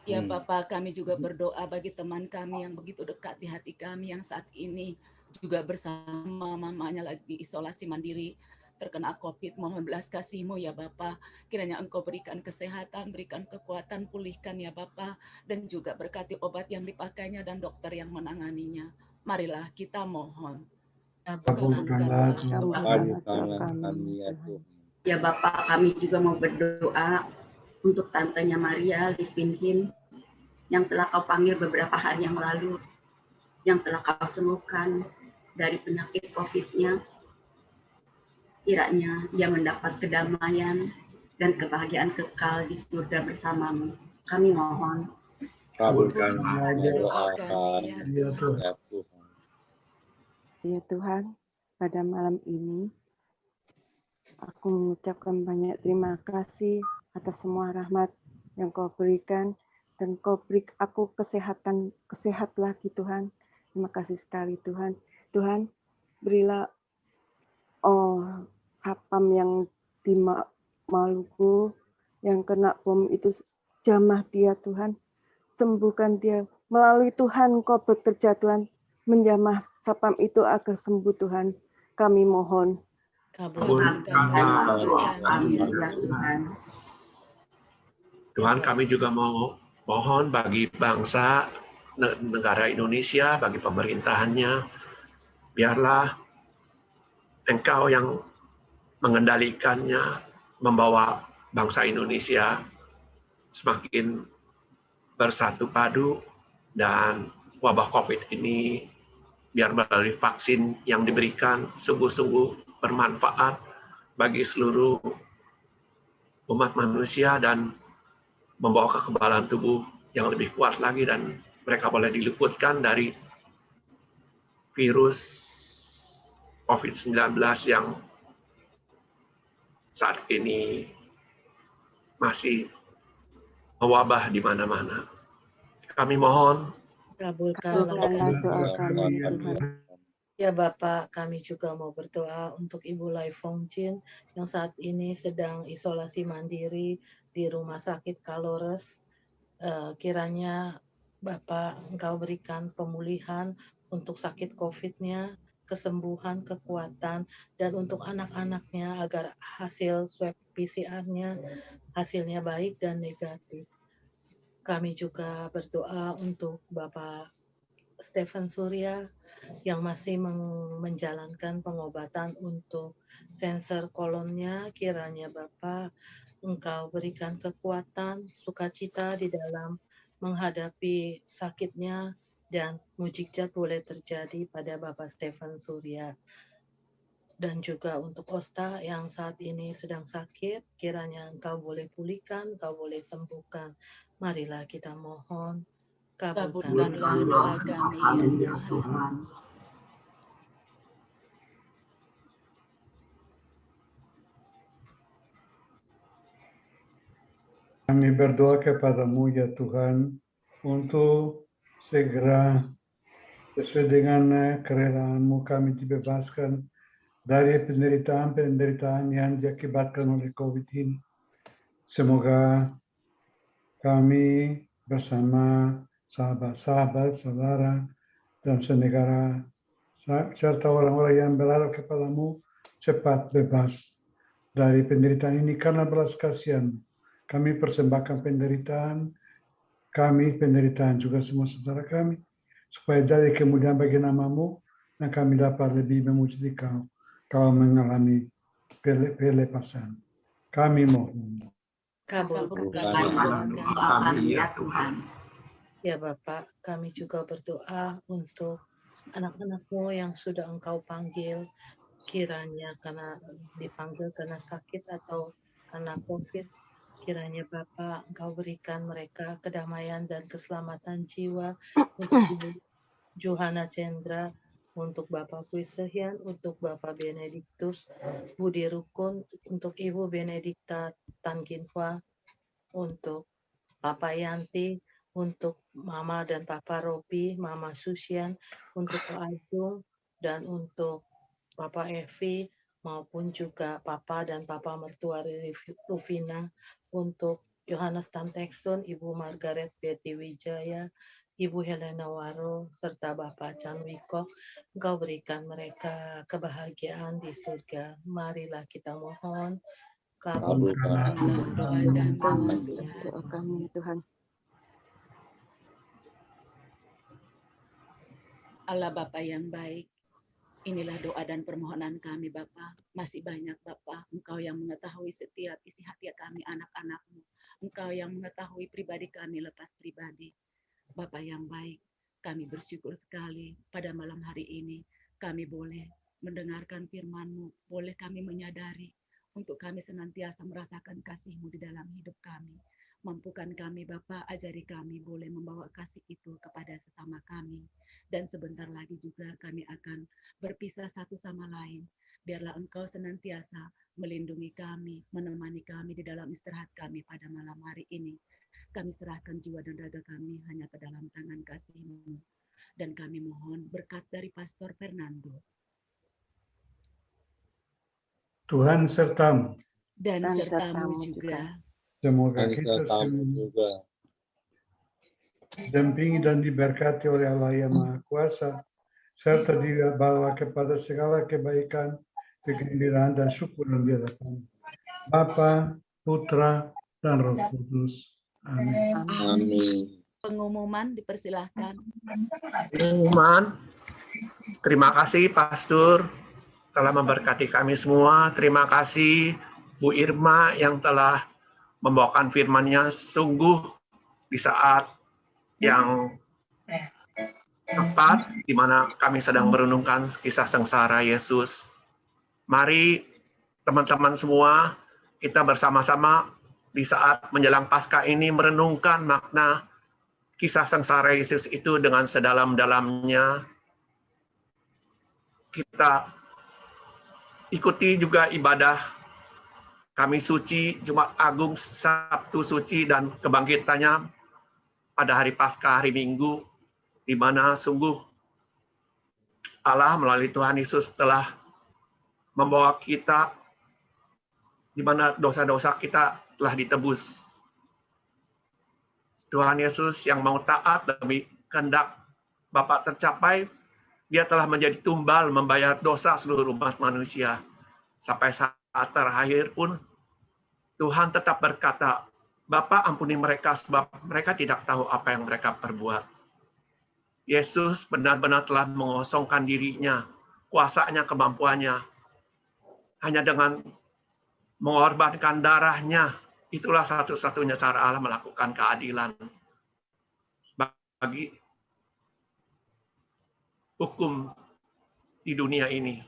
Ya Bapa, kami juga berdoa bagi teman kami yang begitu dekat di hati kami yang saat ini juga bersama mamanya lagi isolasi mandiri terkena COVID. Mohon belas kasih-Mu ya Bapa, kiranya Engkau berikan kesehatan, berikan kekuatan, pulihkan ya Bapa, dan juga berkati obat yang dipakainya dan dokter yang menanganinya. Marilah kita mohon. Kabulkanlah doa kami ya Tuhan. Ya Bapak, kami juga mau berdoa untuk tantenya Maria di Pinhin yang telah Kau panggil beberapa hari yang lalu, yang telah Kau sembuhkan dari penyakit COVID-nya. Kiranya dia mendapat kedamaian dan kebahagiaan kekal di surga bersama-Mu. Kami mohon. Kabulkanlah doa kami ya Tuhan. Ya Tuhan, pada malam ini aku mengucapkan banyak terima kasih atas semua rahmat yang Kau berikan dan Kau beri aku kesehat lagi Tuhan. Terima kasih sekali Tuhan. Tuhan, berilah Sapam yang di Maluku yang kena bom itu, jamah dia Tuhan. Sembuhkan dia. Melalui Tuhan Kau bekerja Tuhan, menjamah Sapam itu agar sembuh Tuhan. Kami mohon. Kabulkanlah doa kami ya Tuhan. Tuhan, kami juga mau mohon bagi bangsa negara Indonesia, bagi pemerintahannya, biarlah Engkau yang mengendalikannya, membawa bangsa Indonesia semakin bersatu padu, dan wabah COVID ini biar melalui vaksin yang diberikan sungguh-sungguh bermanfaat bagi seluruh umat manusia dan membawa kekebalan tubuh yang lebih kuat lagi, dan mereka boleh diluputkan dari virus COVID-19 yang saat ini masih mewabah di mana-mana. Kami mohon. Kabulkanlah doa kami Tuhan. Ya Bapak, kami juga mau berdoa untuk Ibu Lai Fong Jin yang saat ini sedang isolasi mandiri di Rumah Sakit Kalores. Kiranya Bapak Engkau berikan pemulihan untuk sakit COVID-nya, kesembuhan, kekuatan, dan untuk anak-anaknya agar hasil swab PCR-nya hasilnya baik dan negatif. Kami juga berdoa untuk Bapak Stephen Surya yang masih menjalankan pengobatan untuk sensor kolonnya. Kiranya Bapak Engkau berikan kekuatan, sukacita di dalam menghadapi sakitnya, dan mujizat boleh terjadi pada Bapak Stephen Surya. Dan juga untuk Osta yang saat ini sedang sakit, kiranya Engkau boleh pulihkan, Engkau boleh sembuhkan. Marilah kita mohon. Kabulkanlah doa kami ya Tuhan. Kami berdoa kepada-Mu ya Tuhan untuk segera sesuai dengan kerelaan-Mu kami dibebaskan dari penderitaan-penderitaan yang diakibatkan oleh COVID ini. Semoga kami bersama sahabat-sahabat, saudara, dan senegara, serta orang-orang yang berharap kepada-Mu cepat bebas dari penderitaan ini karena belas kasihan. Kami persembahkan penderitaan kami, penderitaan juga semua saudara kami, supaya jadi kemudian bagi nama-Mu, dan kami dapat lebih memuji Kau. Kau mengalami pelepasan. Kami mohon. Kabulkanlah kami ya Tuhan. Ya Bapak, kami juga berdoa untuk anak-anak-Mu yang sudah Engkau panggil, kiranya karena dipanggil karena sakit atau karena COVID, kiranya Bapak Engkau berikan mereka kedamaian dan keselamatan jiwa untuk Ibu Johanna Chandra untuk Bapak Puisehian, untuk Bapak Benediktus Budi Rukun, untuk Ibu Benedikta Tanginhua, untuk Papa Yanti, untuk Mama dan Papa Robi, Mama Susian, untuk Pak Ajung, dan untuk Papa Evi, maupun juga Papa dan Papa mertua Rufina, untuk Yohanes Tamteksun, Ibu Margaret Betty Wijaya, Ibu Helena Waro, serta Bapak Chan Wiko. Engkau berikan mereka kebahagiaan di surga. Marilah kita mohon. Kabulkanlah doa kami untuk kami, Tuhan. Allah Bapa yang baik, inilah doa dan permohonan kami Bapa. Masih banyak Bapa, Engkau yang mengetahui setiap isi hati kami anak-anak-Mu. Engkau yang mengetahui pribadi kami lepas pribadi. Bapa yang baik, kami bersyukur sekali pada malam hari ini kami boleh mendengarkan firman-Mu, boleh kami menyadari untuk kami senantiasa merasakan kasih-Mu di dalam hidup kami. Mampukan kami Bapa, ajari kami boleh membawa kasih itu kepada sesama kami. Dan sebentar lagi juga kami akan berpisah satu sama lain. Biarlah Engkau senantiasa melindungi kami, menemani kami di dalam istirahat kami pada malam hari ini. Kami serahkan jiwa dan raga kami hanya ke dalam tangan kasih-Mu. Dan kami mohon berkat dari Pastor Fernando. Tuhan sertamu. Dan sertamu juga. Semoga kita semua didampingi dan diberkati oleh Allah yang Maha Kuasa, serta dibawa kepada segala kebaikan, kegembiraan, dan syukur yang di hadapan Bapa, Putra, dan Roh Kudus. Amin. Amin. Pengumuman dipersilahkan. Pengumuman. Terima kasih Pastor telah memberkati kami semua. Terima kasih Bu Irma yang telah membawakan firman-Nya sungguh di saat yang tepat di mana kami sedang merenungkan kisah sengsara Yesus. Mari teman-teman semua kita bersama-sama di saat menjelang Paskah ini merenungkan makna kisah sengsara Yesus itu dengan sedalam-dalamnya. Kita ikuti juga ibadah Kami Suci, Jumat Agung, Sabtu Suci, dan kebangkitannya pada hari Paskah, hari Minggu, di mana sungguh Allah melalui Tuhan Yesus telah membawa kita, di mana dosa-dosa kita telah ditebus. Tuhan Yesus yang mau taat demi kehendak Bapa tercapai, Dia telah menjadi tumbal membayar dosa seluruh umat manusia. Sampai saat terakhir pun Tuhan tetap berkata, Bapa ampuni mereka sebab mereka tidak tahu apa yang mereka perbuat. Yesus benar-benar telah mengosongkan dirinya, kuasanya, kemampuannya. Hanya dengan mengorbankan darahnya, itulah satu-satunya cara Allah melakukan keadilan. Bagi hukum di dunia ini,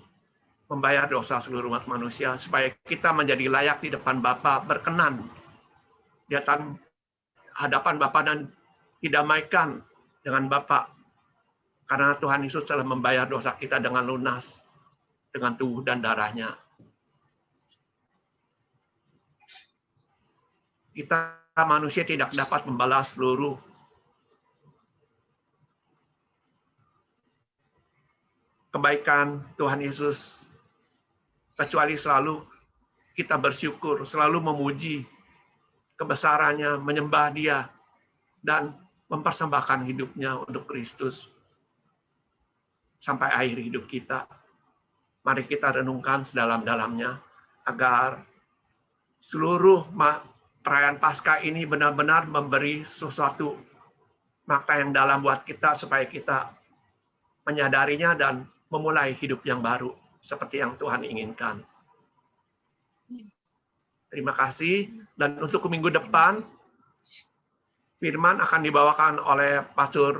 membayar dosa seluruh umat manusia, supaya kita menjadi layak di depan Bapa, berkenan di hadapan Bapa dan didamaikan dengan Bapa. Karena Tuhan Yesus telah membayar dosa kita dengan lunas, dengan tubuh dan darahnya. Kita manusia tidak dapat membalas seluruh kebaikan Tuhan Yesus, kecuali selalu kita bersyukur, selalu memuji kebesarannya, menyembah Dia, dan mempersembahkan hidupnya untuk Kristus sampai akhir hidup kita. Mari kita renungkan sedalam-dalamnya, agar seluruh perayaan Paskah ini benar-benar memberi sesuatu makna yang dalam buat kita, supaya kita menyadarinya dan memulai hidup yang baru, seperti yang Tuhan inginkan. Terima kasih. Dan untuk minggu depan, firman akan dibawakan oleh pastor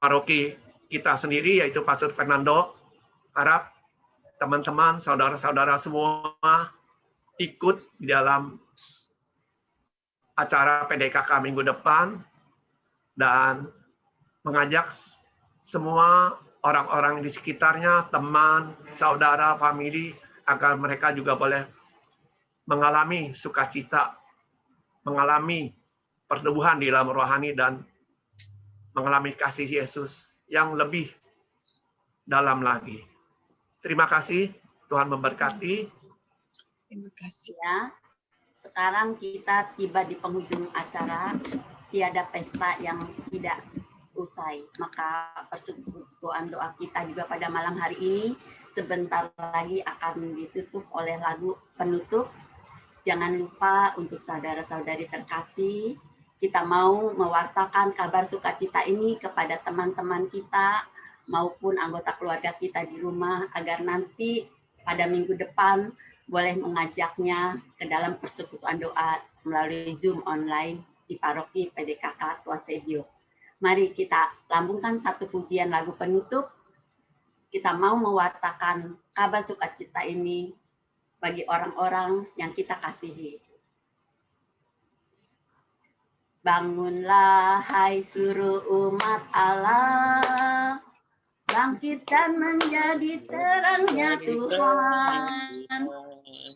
paroki kita sendiri, yaitu Pastor Fernando. Harap teman-teman, saudara-saudara semua ikut di dalam acara PDKK minggu depan, dan mengajak semua orang-orang di sekitarnya, teman, saudara, famili, agar mereka juga boleh mengalami sukacita, mengalami pertumbuhan di dalam rohani, dan mengalami kasih Yesus yang lebih dalam lagi. Terima kasih, Tuhan memberkati. Terima kasih. Ya, sekarang kita tiba di penghujung acara, tiada pesta yang tidak usai. Maka persekutuan doa kita juga pada malam hari ini sebentar lagi akan ditutup oleh lagu penutup. Jangan lupa untuk saudara-saudari terkasih, kita mau mewartakan kabar sukacita ini kepada teman-teman kita maupun anggota keluarga kita di rumah, agar nanti pada minggu depan boleh mengajaknya ke dalam persekutuan doa melalui Zoom online di Paroki PDKK Tuasebio. Mari kita lambungkan satu pujian lagu penutup. Kita mau mewartakan kabar sukacita ini bagi orang-orang yang kita kasihi. Bangunlah hai seluruh umat Allah, bangkit dan menjadi terangnya Tuhan.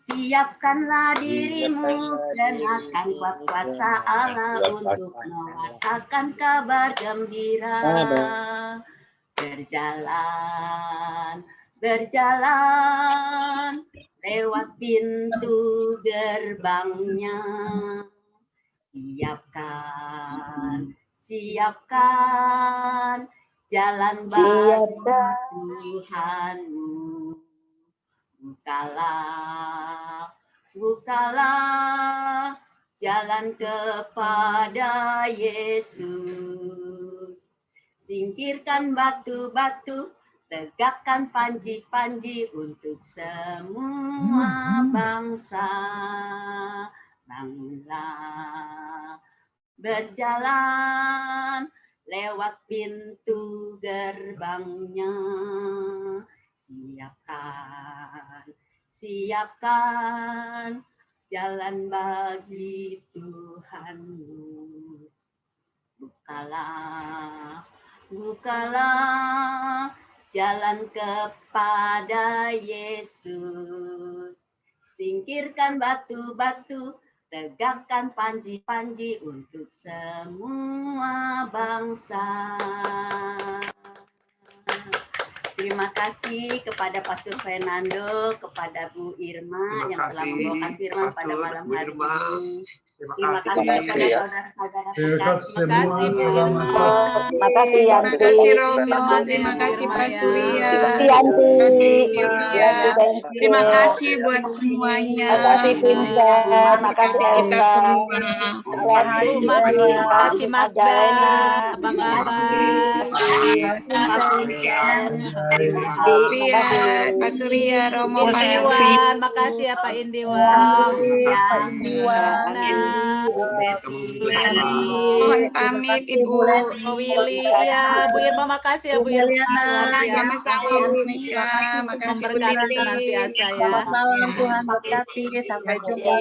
Siapkanlah dirimu, kenakan kuat kuasa Allah untuk mewartakan kabar gembira. Berjalan, berjalan, lewat pintu gerbangnya. Siapkan, siapkan, jalan bagi Tuhanmu. Bukalah, bukalah jalan kepada Yesus. Singkirkan batu-batu, tegakkan panji-panji untuk semua bangsa. Bangunlah, berjalan lewat pintu gerbangnya. Siapkan, siapkan jalan bagi Tuhanmu. Bukalah, bukalah jalan kepada Yesus. Singkirkan batu-batu, tegakkan panji-panji untuk semua bangsa. Terima kasih kepada Pastor Fernando, kepada Bu Irma yang telah membawakan firman pada malam hari ini. Terima kasih kepada saudara-saudara terkasih. Terima kasih Bu Irma. Terima kasih Yanti. Terima kasih Romo, terima kasih Pak Surya. Terima kasih buat semuanya. Terima kasih Vincent. Terima kasih kita semua. Pak Cimagda, apa kabar? Pak Surya, Romo, Pak Indiwan, makasih ya Pak Indiwan. Mohon pamit Ibu Willy, ya Bu Irma, makasih ya Bu Irma. Sama-sama Bu Mika, makasih Bu Titi. Senantiasa ya. Salam Tuhan berkati, sampai jumpa.